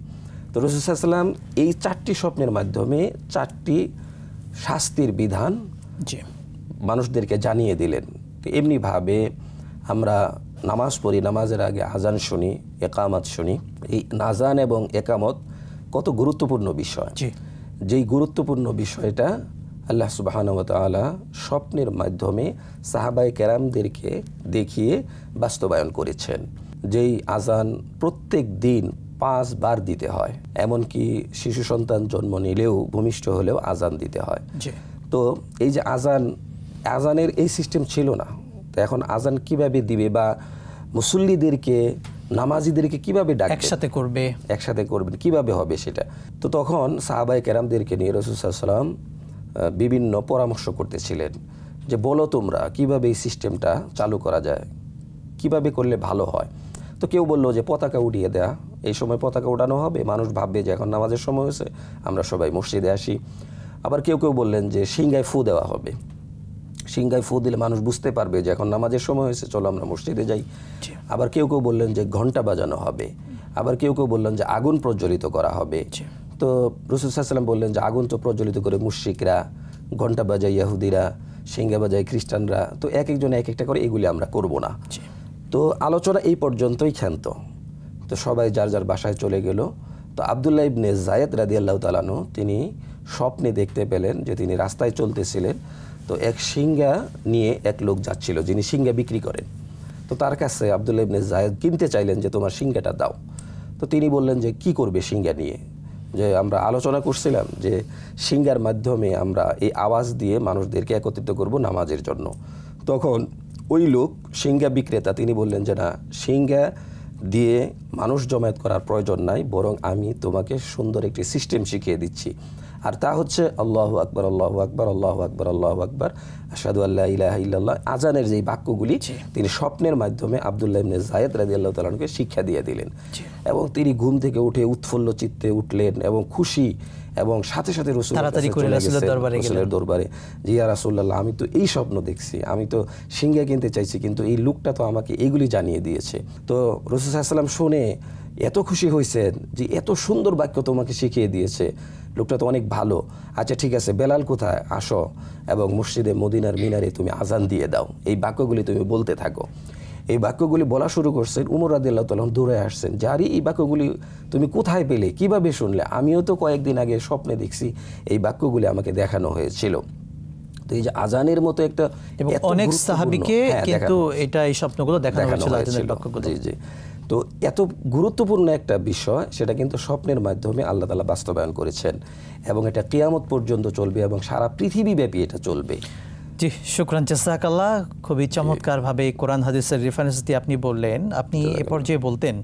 তো রাসূল সাল্লাল্লাহু আলাইহি ওয়াসাল্লাম এই 4টি স্বপ্নের মাধ্যমে 4টি শাস্তির বিধান মানুষদেরকে জানিয়ে দিলেন। তো এমনিভাবে আমরা নামাজ পড়ি, নামাজের আগে আজান শুনি, একামত শুনি। এই আজান এবং একামত কত গুরুত্বপূর্ণ বিষয়। যেই গুরুত্বপূর্ণ বিষয়টা আল্লাহ সুবহানাহু ওয়া তাআলা স্বপ্নের মাধ্যমে সাহাবায়ে কেরামদেরকে দেখিয়ে বাস্তবায়ন করেছেন। যেই আজান প্রত্যেক দিন 5 বার দিতে হয়, এমনকি শিশু সন্তান জন্ম নিলেও ভূমিষ্ঠ হলেও আজান দিতে হয়। তো এই যে আজানের এই সিস্টেম ছিল না। তো এখন আজান কিভাবে দিবে বা মুসল্লিদেরকে, নামাজিদেরকে কিভাবে ডাকবে, একসাথে করবেন, কিভাবে হবে সেটা? তো তখন সাহাবায়ে কেরামদেরকে নিয়ে রাসূল সাল্লাল্লাহু আলাইহি ওয়াসাল্লাম বিভিন্ন পরামর্শ করতেছিলেন যে বলো তোমরা কিভাবে এই সিস্টেমটা চালু করা যায়, কিভাবে করলে ভালো হয়। তো কেউ বললো যে পতাকা উঠিয়ে দেয়া, এই সময় পতাকা উঠানো হবে, মানুষ ভাববে যে এখন নামাজের সময় হয়েছে, আমরা সবাই মসজিদে আসি। আবার কেউ বললেন যে সিংগায় ফু দেওয়া হবে, সিংগায় ফু দিলে মানুষ বুঝতে পারবে যে এখন নামাজের সময় হয়েছে, চলো আমরা মসজিদে যাই। আবার কেউ বললেন যে ঘন্টা বাজানো হবে। আবার কেউ বললেন যে আগুন প্রজ্বলিত করা হবে। তো রাসূল সাল্লাল্লাহু আলাইহি ওয়াসাল্লাম বললেন যে আগুন তো প্রজ্বলিত করে মুশরিকরা, ঘন্টা বাজায় ইহুদিরা, সিংহা বাজায় খ্রিস্টানরা, তো এক একজন এক একটা করে এগুলি আমরা করব না। তো আলোচনা এই পর্যন্তই ক্ষান্ত। তো সবাই যার যার বাসায় চলে গেল। তো আব্দুল্লাহ ইবনে যায়েদ রাদিয়াল্লাহু তাআলা আনহু তিনি স্বপ্নে দেখতে পেলেন যে তিনি রাস্তায় চলতেছিলেন, তো এক সিংহা নিয়ে এক লোক যাচ্ছিল যিনি সিংহা বিক্রি করেন। তো তার কাছে আব্দুল্লাহ ইবনে যায়েদ কিনতে চাইলেন যে তোমার সিংহাটা দাও। তো তিনি বললেন যে কি করবে সিংহা নিয়ে, যে আমরা আলোচনা করছিলাম যে সিংহার মাধ্যমে আমরা এই আওয়াজ দিয়ে মানুষদেরকে একত্রিত করব নামাজের জন্য। তখন ওই লোক সিংহা বিক্রেতা তিনি বললেন যে না, সিংহা দিয়ে মানুষ জমায়েত করার প্রয়োজন নাই, বরং আমি তোমাকে সুন্দর একটি সিস্টেম শিখিয়ে দিচ্ছি। আর তা হচ্ছে আল্লাহু আকবার, আল্লাহু আকবার, আল্লাহু আকবার, আল্লাহু আকবার, আশহাদু আল্লা ইলাহা ইল্লাল্লাহ। আজানের যেই বাক্যগুলি তিনি স্বপ্নের মাধ্যমে আব্দুল্লাহ ইবনে যায়েদ রাদিয়াল্লাহু তাআলা আনহুকে শিক্ষা দিয়ে দিলেন। এবং তিনি ঘুম থেকে উঠে উৎফুল্ল চিত্তে উঠলেন এবং খুশি, এবং সাথে সাথে রাসূলের দরবারে, জি ইয়া রাসূলুল্লাহ, আমি তো এই স্বপ্ন দেখছি, আমি তো সিংহা কিনতে চাইছি, কিন্তু এই লোকটা তো আমাকে এইগুলি জানিয়ে দিয়েছে। তো রাসূল সাল্লাল্লাহু আলাইহি ওয়াসাল্লাম শুনে এত খুশি হয়েছেন যে এত সুন্দর বাক্য তোমাকে শিখিয়ে দিয়েছে, লোকটা তো অনেক ভালো। আচ্ছা ঠিক আছে, বেলাল কোথায়, আসো এবং মসজিদে মদিনার মিনারে তুমি আজান দিয়ে দাও, এই বাক্যগুলি তুমি বলতে থাকো। এই বাক্যগুলি বলা শুরু করছেন, উমর রাদিয়াল্লাহু তাআলা দৌড়ে আসছেন, যারই এই বাক্যগুলি তুমি কোথায় পেলে, কিভাবে শুনলে? আমিও তো কয়েকদিন আগে স্বপ্নে দেখছি এই বাক্যগুলি আমাকে দেখানো হয়েছিল। তো এই যে আজানের মতো একটা এবং অনেক সাহাবীকে কিন্তু এটা এই স্বপ্নগুলো দেখানো হয়েছিল আজানের বাক্যগুলো। জি জি। তো এত গুরুত্বপূর্ণ একটা বিষয়, সেটা কিন্তু স্বপ্নের মাধ্যমে আল্লাহ তাআলা বাস্তবায়ন করেছেন এবং এটা কিয়ামত পর্যন্ত চলবে এবং সারা পৃথিবীব্যাপী এটা চলবে। জি, শুকরান, জাযাকাল্লাহ। খুবই চমৎকারভাবে কোরআন হাদিসের রেফারেন্স দিয়ে আপনি বললেন। আপনি এ পর্যায়ে বলতেন,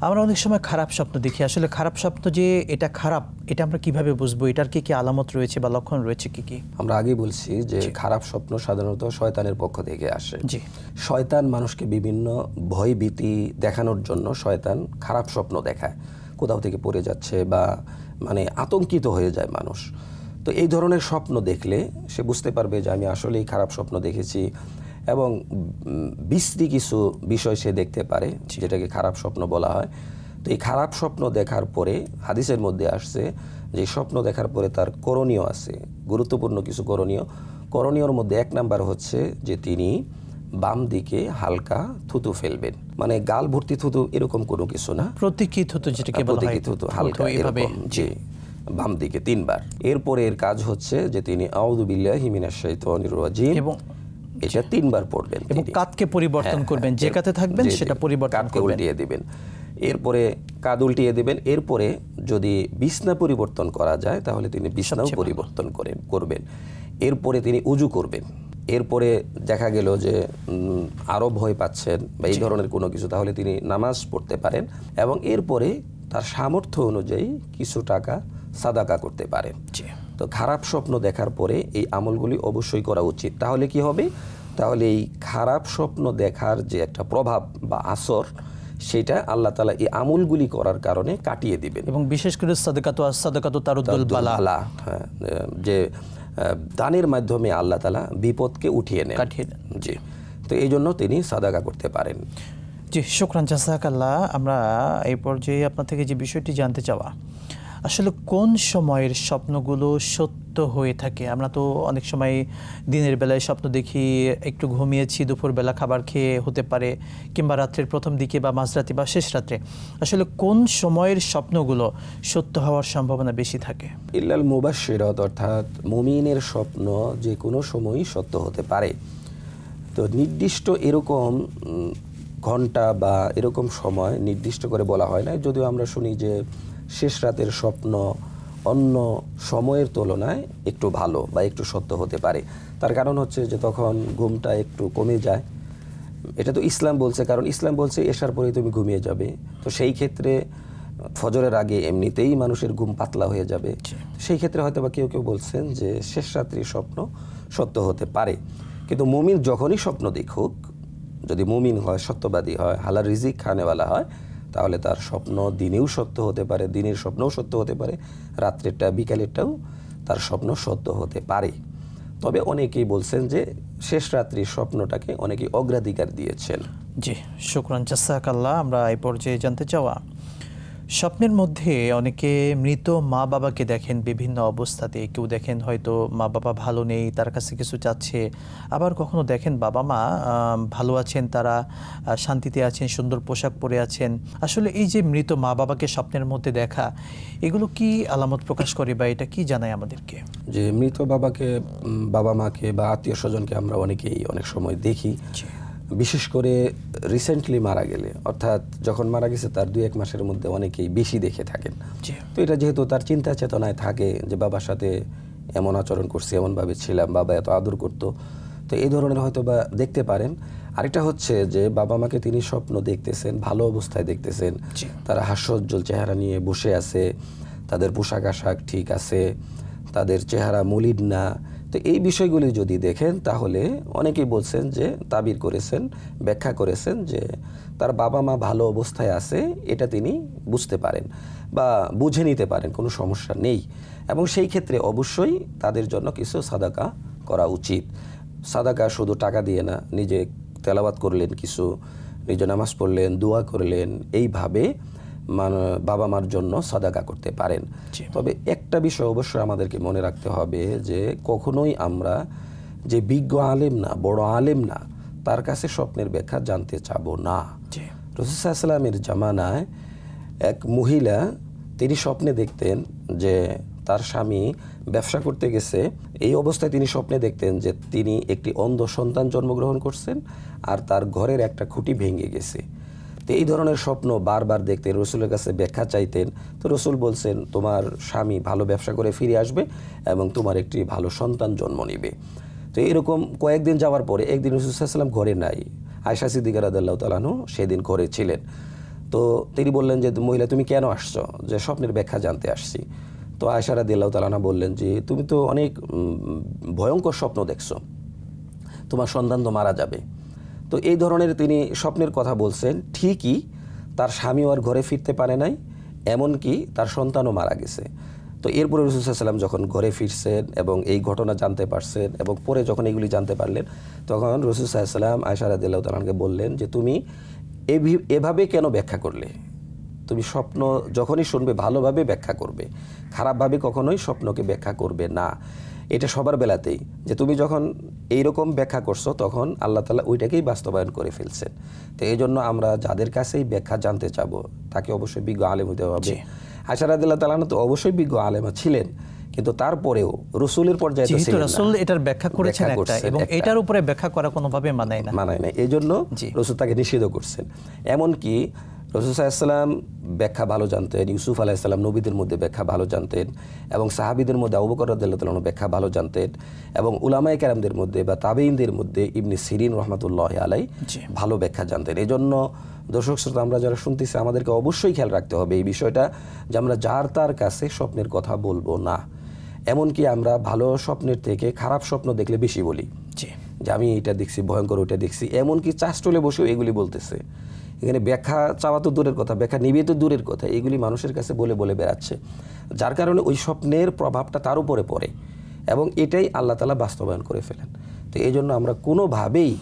আমরা অনেক সময় খারাপ স্বপ্ন দেখি। আসলে খারাপ স্বপ্ন যে এটা খারাপ, এটা আমরা কিভাবে বুঝবো? এটার কি কি আলামত রয়েছে বা লক্ষণ রয়েছে কি কি? আমরা আগেই বলছি যে খারাপ স্বপ্ন সাধারণত শয়তানের পক্ষ থেকে আসে। জি। শয়তান মানুষকে বিভিন্ন ভয় ভীতি দেখানোর জন্য শয়তান খারাপ স্বপ্ন দেখায়। কোথাও থেকে পড়ে যাচ্ছে বা মানে আতঙ্কিত হয়ে যায় মানুষ। তো এই ধরনের স্বপ্ন দেখলে সে বুঝতে পারবে যে আমি আসলেই খারাপ স্বপ্ন দেখেছি এবং বিশ্রী কিছু বিষয় সে দেখতে পারে, যেটাকে খারাপ স্বপ্ন বলা হয়। তো এই খারাপ স্বপ্ন দেখার পরে হাদিসের মধ্যে আসছে যে স্বপ্ন দেখার পরে তার করণীয় আছে, গুরুত্বপূর্ণ কিছু করণীয়র মধ্যে এক নাম্বার হচ্ছে যে তিনি বাম দিকে হালকা থুতু ফেলবেন। মানে গাল ভর্তি থুতু এরকম কোনো কিছু না, প্রতীকী থুতু যেটাকে বলা হয়, থুতু হালকা এরকম, জি, বাম দিকে 3 বার। এরপরে এর কাজ হচ্ছে যে তিনি আউযু বিল্লাহি মিনাশ শাইতানির রাজিম এবং এটা 3 বার পড়বেন এবং কাতকে পরিবর্তন করবেন, যে কাতে থাকবেন সেটা পরিবর্তন করবেন, উল্টিয়ে দিবেন। এরপরে কাঁধ উল্টিয়ে দিবেন। এরপরে যদি বিছনা পরিবর্তন করা যায় তাহলে তিনি বিছনাও পরিবর্তন করবেন। এরপরে তিনি উজু করবেন। এরপরে দেখা গেল যে আরো ভয় পাচ্ছেন বা এই ধরনের কোনো কিছু, তাহলে তিনি নামাজ পড়তে পারেন এবং এরপরে তার সামর্থ্য অনুযায়ী কিছু টাকা সাদাকা করতে পারেন। তো খারাপ স্বপ্ন দেখার পরে এই আমলগুলি অবশ্যই করা উচিত। তাহলে কি হবে? তাহলে এই খারাপ স্বপ্ন দেখার যে একটা প্রভাব বা আসর, সেটা আল্লাহ তাআলা এই আমলগুলি করার কারণে কাটিয়ে দিবেন। এবং বিশেষ করে সাদাকাতু তারুদ্দুল বালা, যে দানের মাধ্যমে আল্লাহ তাআলা বিপদকে উঠিয়ে নেন, কাটিয়ে নেন। জি, তো এই জন্য তিনি সাদাকা করতে পারেন। জি, শুকরান, জাযাকাল্লাহ। আমরা এই পর্যায়ে আপনার থেকে যে বিষয়টি জানতে চাওয়া, আসলে কোন সময়ের স্বপ্নগুলো সত্য হয়ে থাকে? আমরা তো অনেক সময় দিনের বেলায় স্বপ্ন দেখি, একটু ঘুমিয়েছি, দুপুরবেলা খাবার খেয়ে হতে পারে, কিংবা রাত্রের প্রথম দিকে বা মাঝরাতে বা শেষ রাত্রে। আসলে কোন সময়ের স্বপ্নগুলো সত্য হওয়ার সম্ভাবনা বেশি থাকে? ইল্লাল মুবাশশিরাত, অর্থাৎ মুমিনের স্বপ্ন যে কোনো সময়ই সত্য হতে পারে। তো নির্দিষ্ট এরকম ঘন্টা বা এরকম সময় নির্দিষ্ট করে বলা হয় না, যদিও আমরা শুনি যে শেষ রাতের স্বপ্ন অন্য সময়ের তুলনায় একটু ভালো বা একটু সত্য হতে পারে। তার কারণ হচ্ছে যে তখন ঘুমটা একটু কমে যায়। এটা তো ইসলাম বলছে, কারণ ইসলাম বলছে এশার পরেই তুমি ঘুমিয়ে যাবে। তো সেই ক্ষেত্রে ফজরের আগে এমনিতেই মানুষের ঘুম পাতলা হয়ে যাবে। সেই ক্ষেত্রে হয়তো বা কেউ কেউ বলছেন যে শেষ রাত্রির স্বপ্ন সত্য হতে পারে। কিন্তু মুমিন যখনই স্বপ্ন দেখুক, যদি মুমিন হয়, সত্যবাদী হয়, হালাল রিজিক খানেওয়ালা হয়, তাহলে তার স্বপ্ন দিনেও সত্য হতে পারে, দিনের স্বপ্নও সত্য হতে পারে, রাত্রেরটা বিকালেরটাও তার স্বপ্ন সত্য হতে পারে। তবে অনেকেই বলছেন যে শেষ রাত্রির স্বপ্নটাকে অনেকেই অগ্রাধিকার দিয়েছেন। জি, শুকরান, জাযাকাল্লাহ। আমরা এই পর্যায়ে জানতে চাওয়া, স্বপ্নের মধ্যে অনেকে মৃত মা বাবাকে দেখেন বিভিন্ন অবস্থাতে। কেউ দেখেন হয়তো মা বাবা ভালো নেই, তার কাছে কিছু চাচ্ছে। আবার কখনো দেখেন বাবা মা ভালো আছেন, তারা শান্তিতে আছেন, সুন্দর পোশাক পরে আছেন। আসলে এই যে মৃত মা বাবাকে স্বপ্নের মধ্যে দেখা, এগুলো কি আলামত প্রকাশ করে বা এটা কি জানায় আমাদেরকে? যে মৃত বাবা মাকে বা আত্মীয় স্বজনকে আমরা অনেকেই অনেক সময় দেখি, বিশেষ করে রিসেন্টলি মারা গেলে, অর্থাৎ যখন মারা গেছে তার 2-1 মাসের মধ্যে অনেকেই বেশি দেখে থাকেন। তো এটা যেহেতু তার চিন্তা চেতনায় থাকে যে বাবার সাথে এমন আচরণ করছি, এমনভাবে ছিলাম, বাবা এত আদর করতো, তো এই ধরনের হয়তো বা দেখতে পারেন। আরেকটা হচ্ছে যে বাবা মাকে তিনি স্বপ্ন দেখতেছেন, ভালো অবস্থায় দেখতেছেন, তারা হাস্যোজ্জ্বল চেহারা নিয়ে বসে আছে, তাদের পোশাক আশাক ঠিক আছে, তাদের চেহারা মলিন না। তো এই বিষয়গুলি যদি দেখেন তাহলে অনেকেই বলছেন যে তাবির করেছেন, ব্যাখ্যা করেছেন যে তার বাবা মা ভালো অবস্থায় আছে, এটা তিনি বুঝতে পারেন বা বুঝে নিতে পারেন, কোনো সমস্যা নেই। এবং সেই ক্ষেত্রে অবশ্যই তাদের জন্য কিছু সাদাকা করা উচিত। সাদাকা শুধু টাকা দিয়ে না, নিজে তেলাওয়াত করলেন, কিছু নিজে নামাজ পড়লেন, দোয়া করলেন, এইভাবে বাবা মার জন্য সাদাকা করতে পারেন। তবে একটা বিষয় অবশ্যই আমাদেরকে মনে রাখতে হবে যে কখনোই আমরা যে বিজ্ঞ আলেম না, বড় আলেম না, তার কাছে স্বপ্নের ব্যাখ্যা জানতে চাবো না। রাসূল সাল্লাল্লাহু আলাইহি ওয়াসাল্লামের জামানায় এক মহিলা, তিনি স্বপ্নে দেখতেন যে তার স্বামী ব্যবসা করতে গেছে। এই অবস্থায় তিনি স্বপ্নে দেখতেন যে তিনি একটি অন্ধ সন্তান জন্মগ্রহণ করছেন আর তার ঘরের একটা খুঁটি ভেঙে গেছে। তো এই ধরনের স্বপ্ন বারবার দেখতেন, রসুলের কাছে ব্যাখ্যা চাইতেন। তো রসুল বলছেন, তোমার স্বামী ভালো ব্যবসা করে ফিরে আসবে এবং তোমার একটি ভালো সন্তান জন্ম নেবে। তো এরকম কয়েকদিন যাওয়ার পরে একদিন রাসূল সাল্লাল্লাহু আলাইহি ওয়াসাল্লাম ঘরে নাই, আয়েশা সিদ্দিকা রাদিয়াল্লাহু তাআলা আনহা সেদিন ঘরে ছিলেন। তো তিনি বললেন যে মহিলা, তুমি কেন আসছো? যে স্বপ্নের ব্যাখ্যা জানতে আসছি। তো আয়েশা রাদিয়াল্লাহু তাআলা আনহা বললেন যে তুমি তো অনেক ভয়ঙ্কর স্বপ্ন দেখছো, তোমার সন্তান তো মারা যাবে। তো এই ধরনের তিনি স্বপ্নের কথা বলছেন। ঠিকই তার স্বামীও আর ঘরে ফিরতে পারে নাই, এমনকি তার সন্তানও মারা গেছে। তো এরপরে রাসূল সাল্লাল্লাহু আলাইহি ওয়াসাল্লাম যখন ঘরে ফিরছেন এবং এই ঘটনা জানতে পারছেন এবং পরে যখন এগুলি জানতে পারলেন, তখন রাসূল সাল্লাল্লাহু আলাইহি ওয়াসাল্লাম আয়েশা রাদিয়াল্লাহু তাআলা আনহাকে বললেন যে তুমি এভাবে কেন ব্যাখ্যা করলে? তুমি স্বপ্ন যখনই শুনবে ভালোভাবে ব্যাখ্যা করবে, খারাপভাবে কখনোই স্বপ্নকে ব্যাখ্যা করবে না। এটা সবার বেলাতেই, যে তুমি যখন এইরকম ব্যাখ্যা করছো তখন আল্লাহ তাআলা ওইটাকেই বাস্তবায়ন করে ফেলছেন। তো এই জন্য আমরা যাদের কাছেই ব্যাখ্যা জানতে চাবো তাকে অবশ্যই বিজ্ঞ আলেম হতে হবে। আয়েশা রাদিয়াল্লাহু তাআলা তো অবশ্যই বিজ্ঞ আলেমা ছিলেন, কিন্তু তারপরেও রাসূলের পর্যায়ে তো ছিলেন না। রাসূল এটার ব্যাখ্যা করেছেন একটা, এবং এটার উপরে ব্যাখ্যা করা কোনোভাবে মানায় না। এই জন্য রাসূল তাকে নিষেধ করছেন। এমনকি রাসূল সাল্লাল্লাহু আলাইহি ওয়াসাল্লাম ব্যাখ্যা ভালো জানতেন, ইউসুফ আলাইহিস সালাম নবীদের মধ্যে ব্যাখ্যা ভালো জানতেন, এবং সাহাবীদের মধ্যে আবু বকর রাদিয়াল্লাহু তাআলা আনহু ব্যাখ্যা ভালো জানতেন, এবং উলামায়ে কেরামদের মধ্যে বা তাবেঈনদের মধ্যে ইবনে সিরিন রাহমাতুল্লাহি আলাইহি ভালো ব্যাখ্যা জানতেন। এই জন্য দর্শক শ্রোতা, আমরা যারা শুনতেছি আমাদেরকে অবশ্যই খেয়াল রাখতে হবে এই বিষয়টা, যে আমরা যার তার কাছে স্বপ্নের কথা বলবো না। এমনকি আমরা ভালো স্বপ্নের থেকে খারাপ স্বপ্ন দেখলে বেশি বলি, যে আমি এটা দেখছি ভয়ঙ্কর, ওইটা দেখছি। এমনকি চাষটলে বসেও এগুলি বলতেছে। এখানে ব্যাখ্যা চাওয়া তো দূরের কথা, ব্যাখ্যা নিবে তো দূরের কথা, এগুলি মানুষের কাছে বলে বলে বেড়াচ্ছে, যার কারণে ওই স্বপ্নের প্রভাবটা তার উপরে পড়ে এবং এটাই আল্লাহ তাআলা বাস্তবায়ন করে ফেলেন। তো এই জন্য আমরা কোনোভাবেই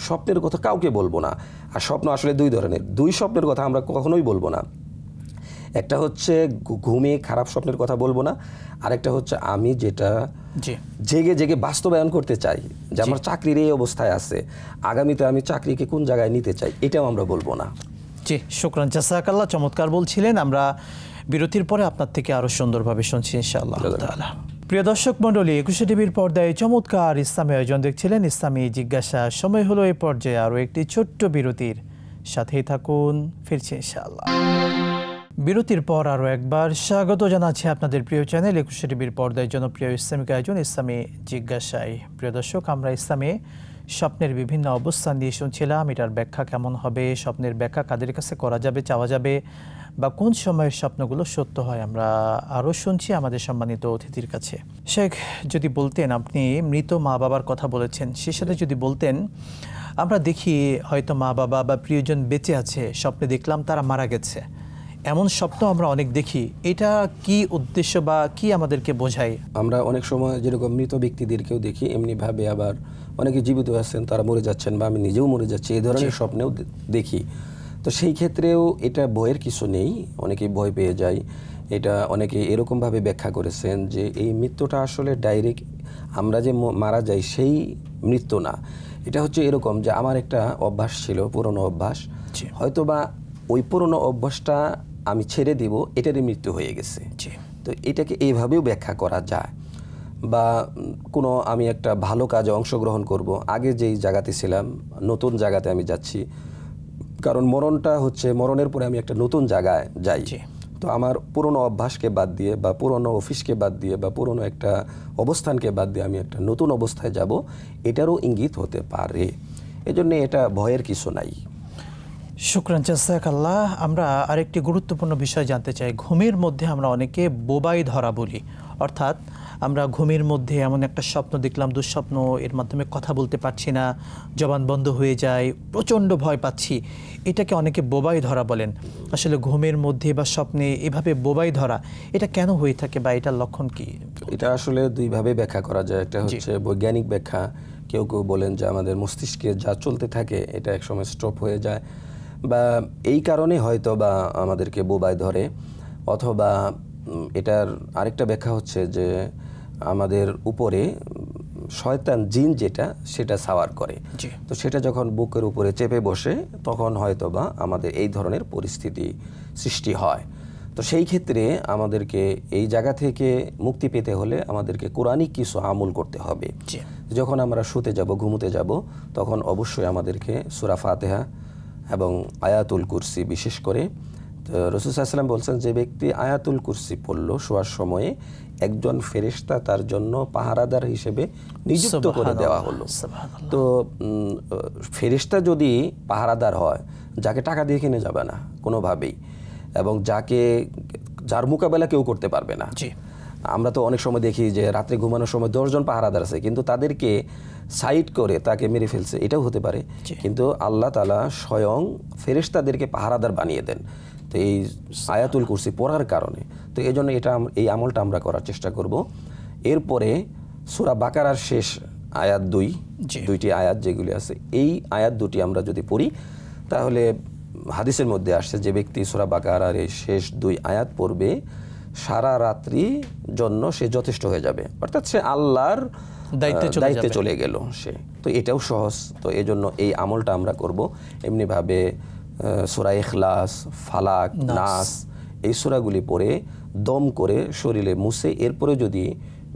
স্বপ্নের কথা কাউকে বলবো না। আর স্বপ্ন আসলে দুই ধরনের, দুই স্বপ্নের কথা আমরা কখনোই বলবো না। একটা হচ্ছে ঘুমে খারাপ স্বপ্নের কথা বলবো না, আরেকটা হচ্ছে আমি যেটা জেগে জেগে বাস্তবায়ন করতে চাই, যে আমার চাকরির এই অবস্থায় আছে, আগামীতে আমি চাকরিকে কোন জায়গায় নিতে চাই, এটাও আমরা বলবো না। জি, শুকরান, জাযাকাল্লাহ, চমৎকার বলছিলেন। আমরা বিরতির পরে আপনার থেকে আরো সুন্দরভাবে শুনছি ইনশাআল্লাহ তাআলা। প্রিয় দর্শক মণ্ডলী, একুশে টিভির পর্দায় চমৎকার ইসলামী আয়োজন দেখছিলেন ইসলামী জিজ্ঞাসা। সময় হলো এই পর্যায়ে আরো একটি ছোট্ট বিরতির, সাথেই থাকুন, ফিরছি ইনশাআল্লাহ। বিরতির পর আরও একবার স্বাগত জানাচ্ছি আপনাদের প্রিয় চ্যানেল একুশে টিভির পর্দায় জনপ্রিয় ইসলামিক আয়োজন ইসলামী জিজ্ঞাসায়। প্রিয় দর্শক, আমরা ইসলামে স্বপ্নের বিভিন্ন অবস্থান দিয়ে শুনছিলাম, এটার ব্যাখ্যা কেমন হবে, স্বপ্নের ব্যাখ্যা কাদের কাছে করা যাবে, চাওয়া যাবে, বা কোন সময়ের স্বপ্নগুলো সত্য হয়, আমরা আরও শুনছি আমাদের সম্মানিত অতিথির কাছে। শেখ, যদি বলতেন, আপনি মৃত মা বাবার কথা বলেছেন, সে সাথে যদি বলতেন, আমরা দেখি হয়তো মা বাবা বা প্রিয়জন বেঁচে আছে, স্বপ্নে দেখলাম তারা মারা গেছে, এমন স্বপ্ন আমরা অনেক দেখি, এটা কি উদ্দেশ্য বা কি আমাদেরকে বোঝায়? আমরা অনেক সময় যেরকম মৃত ব্যক্তিদেরকেও দেখি, এমনিভাবে আবার অনেকে জীবিত আছেন, তারা মরে যাচ্ছেন, বা আমি নিজেও মরে যাচ্ছি, এই ধরনের স্বপ্নেও দেখি। তো সেই ক্ষেত্রেও এটা ভয়ের কিছু নেই, অনেকেই ভয় পেয়ে যায়। এটা অনেকে এরকমভাবে ব্যাখ্যা করেছেন যে এই মৃত্যুটা আসলে ডাইরেক্ট আমরা যে মারা যাই সেই মৃত্যু না। এটা হচ্ছে এরকম যে আমার একটা অভ্যাস ছিল, পুরনো অভ্যাস, হয়তোবা ওই পুরনো অভ্যাসটা আমি ছেড়ে দিব, এটারই মৃত্যু হয়ে গেছে। তো এটাকে এইভাবেও ব্যাখ্যা করা যায়। বা কোনো আমি একটা ভালো কাজে অংশগ্রহণ করব, আগে যেই জায়গাতে ছিলাম নতুন জায়গাতে আমি যাচ্ছি, কারণ মরণটা হচ্ছে, মরণের পরে আমি একটা নতুন জায়গায় যাই। তো আমার পুরনো অভ্যাসকে বাদ দিয়ে বা পুরনো অফিসকে বাদ দিয়ে বা পুরনো একটা অবস্থানকে বাদ দিয়ে আমি একটা নতুন অবস্থায় যাব, এটারও ইঙ্গিত হতে পারে। এজন্য এটা ভয়ের কিছু নাই। শুকরান, জাযাকাল্লাহ। আমরা আরেকটি গুরুত্বপূর্ণ বিষয় জানতে চাই। ঘুমের মধ্যে আমরা অনেকে বোবাই ধরা বলি, অর্থাৎ আমরা ঘুমের মধ্যে এমন একটা স্বপ্ন দেখলাম, দুঃস্বপ্ন, এর মাধ্যমে কথা বলতে পারছি না, জবান বন্ধ হয়ে যায়, প্রচণ্ড ভয় পাচ্ছি, এটাকে অনেকে বোবাই ধরা বলেন। আসলে ঘুমের মধ্যে বা স্বপ্নে এভাবে বোবাই ধরা, এটা কেন হয়ে থাকে বা এটার লক্ষণ কি? এটা আসলে দুইভাবে ব্যাখ্যা করা যায়। একটা হচ্ছে বৈজ্ঞানিক ব্যাখ্যা, কেউ কেউ বলেন যে আমাদের মস্তিষ্কে যা চলতে থাকে এটা একসময় স্টপ হয়ে যায়, বা এই কারণে হয়তো বা আমাদেরকে বোবাই ধরে। অথবা এটার আরেকটা ব্যাখ্যা হচ্ছে যে আমাদের উপরে শয়তান জিন যেটা সেটা সাওয়ার করে। তো সেটা যখন বুকের উপরে চেপে বসে তখন হয়তোবা আমাদের এই ধরনের পরিস্থিতি সৃষ্টি হয়। তো সেই ক্ষেত্রে আমাদেরকে এই জায়গা থেকে মুক্তি পেতে হলে আমাদেরকে কোরআনিক কিছু আমল করতে হবে। যখন আমরা শুতে যাব, ঘুমোতে যাব, তখন অবশ্যই আমাদেরকে সূরা ফাতিহা এবং আয়াতুল কুরসি, বিশেষ করে রাসূল সাল্লাল্লাহু আলাইহি ওয়াসাল্লাম বলছেন যে ব্যক্তি আয়াতুল কুরসি পড়ল শোয়ার সময়ে একজন ফেরেশতা তার জন্য পাহারাদার হিসেবে নিযুক্ত করে দেওয়া হলো। তো ফেরেশতা যদি পাহারাদার হয়, যাকে টাকা দিয়ে কিনে যাবে না কোনোভাবেই, এবং যার মোকাবেলা কেউ করতে পারবে না। আমরা তো অনেক সময় দেখি যে রাত্রে ঘুমানোর সময় 10 জন পাহারাদার আছে, কিন্তু তাদেরকে সাইড করে তাকে মেরে ফেলছে, এটাও হতে পারে। কিন্তু আল্লাহ তাআলা স্বয়ং ফেরেশতাদেরকে পাহারাদার বানিয়ে দেন তো এই আয়াতুল কুরসি পড়ার কারণে। তো এই জন্য এই আমলটা আমরা করার চেষ্টা করব। এরপরে সূরা বাকারার শেষ আয়াত দুইটি আয়াত যেগুলি আছে, এই আয়াত দুটি আমরা যদি পড়ি, তাহলে হাদিসের মধ্যে আসছে যে ব্যক্তি সূরা বাকারার এই শেষ 2 আয়াত পড়বে সারা রাত্রি জন্য সে যথেষ্ট হয়ে যাবে, অর্থাৎ সে আল্লাহর দায়িত্বে চলে গেল সে। তো এটাও সহজ। তো এই জন্য এই আমলটা আমরা করব। এমনিভাবে সূরা ইখলাস, ফালাক, নাস এই সূরাগুলি পড়ে দম করে শরীরে মুছে এরপরে যদি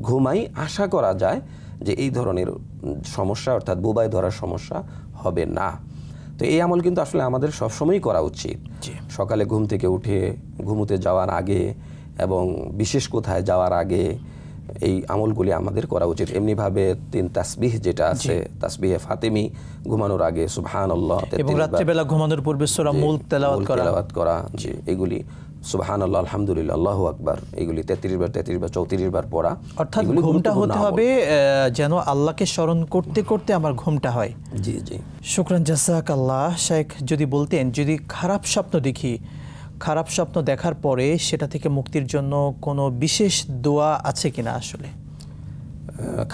ঘুমাই, আশা করা যায় যে এই ধরনের সমস্যা অর্থাৎ বুবাই ধরার সমস্যা হবে না। তো এই আমল কিন্তু আসলে আমাদের সবসময়ই করা উচিত। সকালে ঘুম থেকে উঠে ঘুমোতে যাওয়ার আগে এবং বিশেষ কোথায় যাওয়ার আগে এই আমলগুলি আমাদের করা উচিত। এমনিভাবে 3 তাসবিহ যেটা আছে, তাসবিহে ফাতিমি ঘুমানোর আগে সুবহানাল্লাহ, এবং রাত্রিবেলা ঘুমানোর পূর্বে সূরা মুলক তেলাওয়াত করা, এগুলি সুবহানাল্লাহ, আলহামদুলিল্লাহ, আল্লাহু আকবার, এগুলি 33 বার 34 বার পড়া। অর্থাৎ ঘুমটা হতে হবে যেন আল্লাহকে স্মরণ করতে করতে আমার ঘুমটা হয়। জি। শুকরান, জাযাকাল্লাহ। শেখ, যদি বলতেন, যদি খারাপ স্বপ্ন দেখি, খারাপ স্বপ্ন দেখার পরে সেটা থেকে মুক্তির জন্য কোনো বিশেষ দোয়া আছে কিনা? আসলে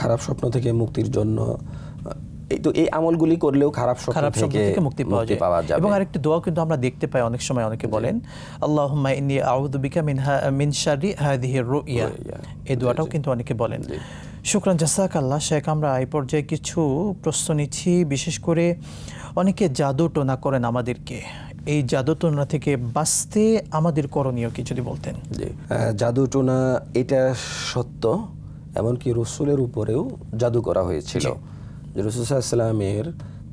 খারাপ স্বপ্ন থেকে মুক্তির জন্য এই আমলগুলি করলেও খারাপ স্বপ্ন থেকে মুক্তি পাওয়া যাবে। এবং আরেকটি দোয়া কিন্তু আমরা দেখতে পাই অনেক সময়, অনেকে বলেন আল্লাহুম্মা ইন্নী আউযু বিকা মিন শাররি হাযিহির রুইয়া, এই দোয়াটাও কিন্তু অনেকে বলেন। শুকরান, জাযাকাল্লাহ। শেখ, আমরা এই পর্যায়ে কিছু প্রশ্ন নিচ্ছি। বিশেষ করে অনেকে জাদু টোনা করেন আমাদেরকে, এই জাদু টোনা থেকে বাঁচতে আমাদের করণীয় কি যদি বলতেন? জাদু টোনা এটা সত্য, এমনকি রাসূলের উপরেও জাদু করা হয়েছিল। রাসূল সাল্লাল্লাহু আলাইহি ওয়াসাল্লামের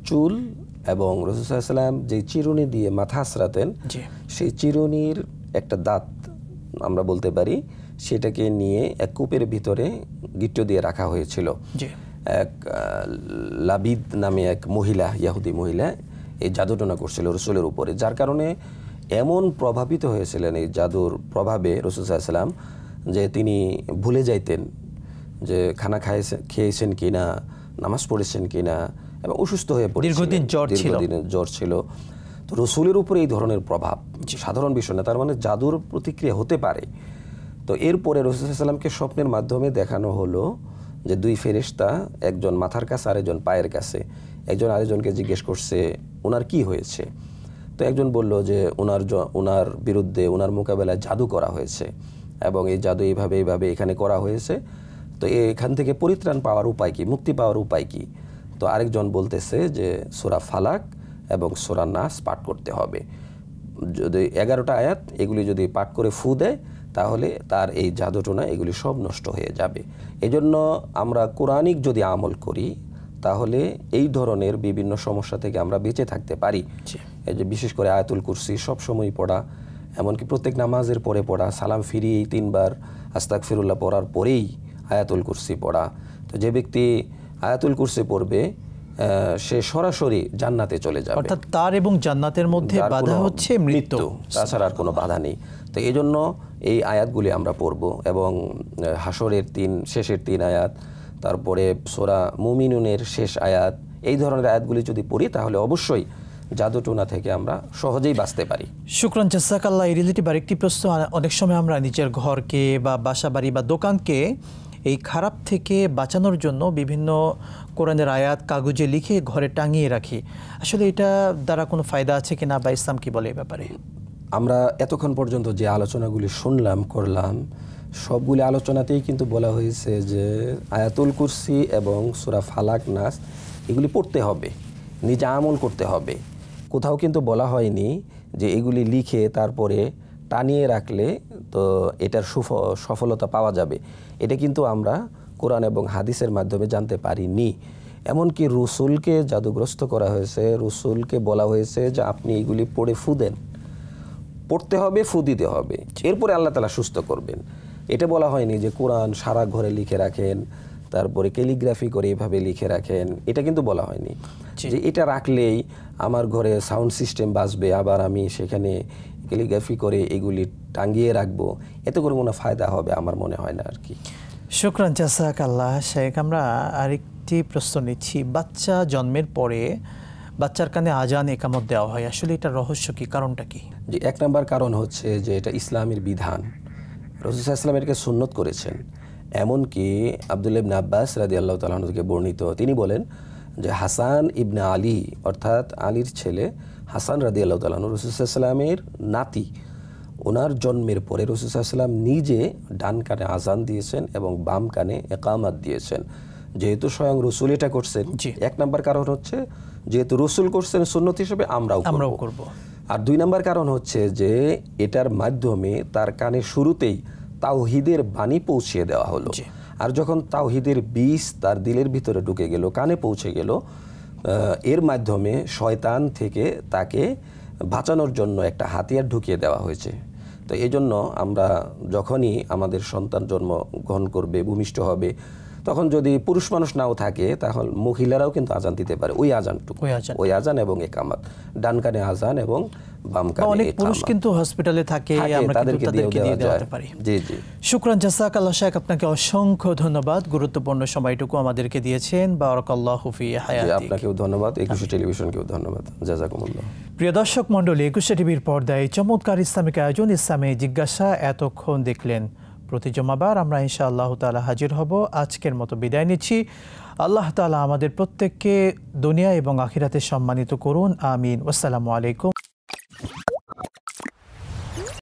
চুল এবং রাসূল সাল্লাল্লাহু আলাইহি ওয়াসাল্লাম যে চিরুনি দিয়ে মাথা আঁচড়াতেন, সেই চিরুনির একটা দাঁত আমরা বলতে পারি, সেটাকে নিয়ে এক কূপের ভিতরে গিট্ট দিয়ে রাখা হয়েছিল। এক লাবিদ নামে এক মহিলা, ইহুদি মহিলা, এই জাদুটোনা করছিল রাসূলের উপরে, যার কারণে এমন প্রভাবিত হয়েছিলেন এই জাদুর প্রভাবে রাসূল সাল্লাল্লাহু আলাইহি ওয়াসাল্লাম যে তিনি ভুলে যাইতেন যে খানা খেয়েছেন কিনা, নামাজ পড়েছেন কিনা, এবং অসুস্থ হয়ে পড়েছিলেন, দীর্ঘদিন জ্বর ছিল। তো রাসূলের উপরে এই ধরনের প্রভাব সাধারণ বিষয় না, তার মানে জাদুর প্রতিক্রিয়া হতে পারে। তো এরপরে রাসূল সাল্লাল্লাহু আলাইহি ওয়াসাল্লামকে স্বপ্নের মাধ্যমে দেখানো হলো যে 2 ফেরেশতা, একজন মাথার কাছে আর একজন পায়ের কাছে, একজন আরেকজনকে জিজ্ঞেস করছে ওনার কি হয়েছে। তো একজন বলল যে ওনার বিরুদ্ধে, ওনার মোকাবেলায় জাদু করা হয়েছে, এবং এই জাদু এইভাবে এখানে করা হয়েছে। তো এখান থেকে পরিত্রাণ পাওয়ার উপায় কি, মুক্তি পাওয়ার উপায় কি? তো আরেকজন বলতেছে যে সূরা ফালাক এবং সূরা নাস পাঠ করতে হবে। যদি 11টা আয়াত এগুলি যদি পাঠ করে ফু দেয়, তাহলে তার এই জাদুটোনা এগুলি সব নষ্ট হয়ে যাবে। এজন্য আমরা কোরআনিক যদি আমল করি, তাহলে এই ধরনের বিভিন্ন সমস্যা থেকে আমরা বেঁচে থাকতে পারি। এই যে বিশেষ করে আয়াতুল কুরসি সবসময় পড়া, এমনকি প্রত্যেক নামাজের পরে পড়া, সালাম ফিরিয়ে 3 বার আস্তাগফিরুল্লাহ পড়ার পরেই আয়াতুল কুরসি পড়া। তো যে ব্যক্তি আয়াতুল কুরসি পড়বে সে সরাসরি জান্নাতে চলে যাবে, অর্থাৎ তার এবং জান্নাতের মধ্যে বাধা হচ্ছে মৃত্যু, তাছাড়া আর কোনো বাধা নেই। তো এই জন্য এই আয়াতগুলি আমরা পড়ব, এবং হাসরের শেষের 3 আয়াত, তারপরে সূরা মুমিনুনের শেষ আয়াত, এই ধরনের আয়াতগুলি যদি পড়ি, তাহলে অবশ্যই জাদুটোনা থেকে আমরা সহজেই বাঁচতে পারি। শুকরান, জাযাকাল্লাহ। এই রিলেটিভ আরেকটি প্রশ্ন, অনেক সময় আমরা নিজের ঘরকে বা বাসা বাড়ি বা দোকানকে এই খারাপ থেকে বাঁচানোর জন্য বিভিন্ন কোরআনের আয়াত কাগজে লিখে ঘরে টাঙিয়ে রাখি, আসলে এটা দ্বারা কোনো ফায়দা আছে কিনা, বা ইসলাম কি বলে এই ব্যাপারে? আমরা এতক্ষণ পর্যন্ত যে আলোচনাগুলি করলাম, সবগুলি আলোচনাতেই কিন্তু বলা হয়েছে যে আয়াতুল কুরসি এবং সূরা ফালাক নাস এগুলি পড়তে হবে, নিজে আমল করতে হবে। কোথাও কিন্তু বলা হয়নি যে এগুলি লিখে তারপরে টানিয়ে রাখলে তো এটার সফলতা পাওয়া যাবে। এটা কিন্তু আমরা কোরআন এবং হাদিসের মাধ্যমে জানতে পারিনি। এমনকি রসুলকে জাদুগ্রস্ত করা হয়েছে, রসুলকে বলা হয়েছে যে আপনি এগুলি পড়ে ফু দেন, পড়তে হবে, ফু দিতে হবে, এরপরে আল্লাহ তাআলা সুস্থ করবেন। এটা বলা হয়নি যে কোরআন সারা ঘরে লিখে রাখেন, তারপরে ক্যালিগ্রাফি করে এভাবে লিখে রাখেন, এটা কিন্তু বলা হয়নি যে এটা রাখলেই আমার ঘরে সাউন্ড সিস্টেম বাজবে, আবার আমি সেখানে ক্যালিগ্রাফি করে এগুলি টাঙ্গিয়ে রাখবো, এতে করে কোনো ফায়দা হবে আমার মনে হয় না আর কি। শুকরান জাযাকাল্লাহ শেখ। আমরা আরেকটি প্রশ্ন নিচ্ছি। বাচ্চা জন্মের পরে বাচ্চার কানে আজান একামত দেওয়া হয়, আসলে এটা রহস্য কি, কারণটা কি? যে এক নম্বর কারণ হচ্ছে যে এটা ইসলামের বিধান, রাসূল সাল্লাল্লাহু আলাইহি ওয়াসাল্লাম এটাকে সুন্নত করেছেন। এমনকি আব্দুল্লাহ ইবনে আব্বাস রাদিয়াল্লাহু তাআলা আনহু থেকে বর্ণিত, তিনি বলেন যে হাসান ইবনে আলী অর্থাৎ আলীর ছেলে হাসান রাদিয়াল্লাহু তাআলা আনহু রাসূল সাল্লাল্লাহু আলাইহি ওয়াসাল্লামের নাতি, ওনার জন্মের পরে রাসূল সাল্লাল্লাহু আলাইহি ওয়াসাল্লাম নিজে ডান কানে আজান দিয়েছেন এবং বাম কানে ইকামত দিয়েছেন। যেহেতু স্বয়ং রসুল এটা করছেন, এক নম্বর কারণ হচ্ছে যেহেতু রসুল করছেন সুন্নত হিসেবে আমরাও করব। আর দুই নম্বর কারণ হচ্ছে যে এটার মাধ্যমে তার কানে শুরুতেই তাওহীদের বাণী পৌঁছিয়ে দেওয়া হলো। আর যখন তাওহীদের বীজ তার দিলের ভিতরে ঢুকে গেল, কানে পৌঁছে গেল, এর মাধ্যমে শয়তান থেকে তাকে বাঁচানোর জন্য একটা হাতিয়ার ঢুকিয়ে দেওয়া হয়েছে। তো এই জন্য আমরা যখনই আমাদের সন্তান জন্ম গ্রহণ করবে, ভূমিষ্ঠ হবে, তখন যদি পুরুষ মানুষ নাও থাকে তাহলে মহিলারাও কিন্তু আজান দিতে পারে, ওই আজানটুকু, ওই আজান এবং ইকামত, ডান কানে আজান এবং বাম কানে ইকামত। অনেক পুরুষ কিন্তু হসপিটালে থাকে, আমরা কিন্তু তাদেরকে দিয়ে দেওয়াতে পারি। জি জি। শুকরান জাযাকাল্লাহ শেখ, আপনাকে অসংখ্য ধন্যবাদ, গুরুত্বপূর্ণ সময়টুকু আমাদেরকে দিয়েছেন। বারাকাল্লাহু ফি হায়াতিক। আপনাকেও ধন্যবাদ, একুশে টেলিভিশনকেও ধন্যবাদ, জাযাকুমুল্লাহ। প্রিয় দর্শক মণ্ডলী, একুশে টিভির পর্দায় চমৎকার ইসলামিক আয়োজন ইসলামে জিজ্ঞাসা এতক্ষণ দেখলেন। প্রতি জুমাবার আমরা ইনশাআল্লাহ তাআলা হাজির হব। আজকের মতো বিদায় নিচ্ছি। আল্লাহ তাআলা আমাদের প্রত্যেককে দুনিয়া এবং আখিরাতে সম্মানিত করুন, আমিন। আসসালামু আলাইকুম।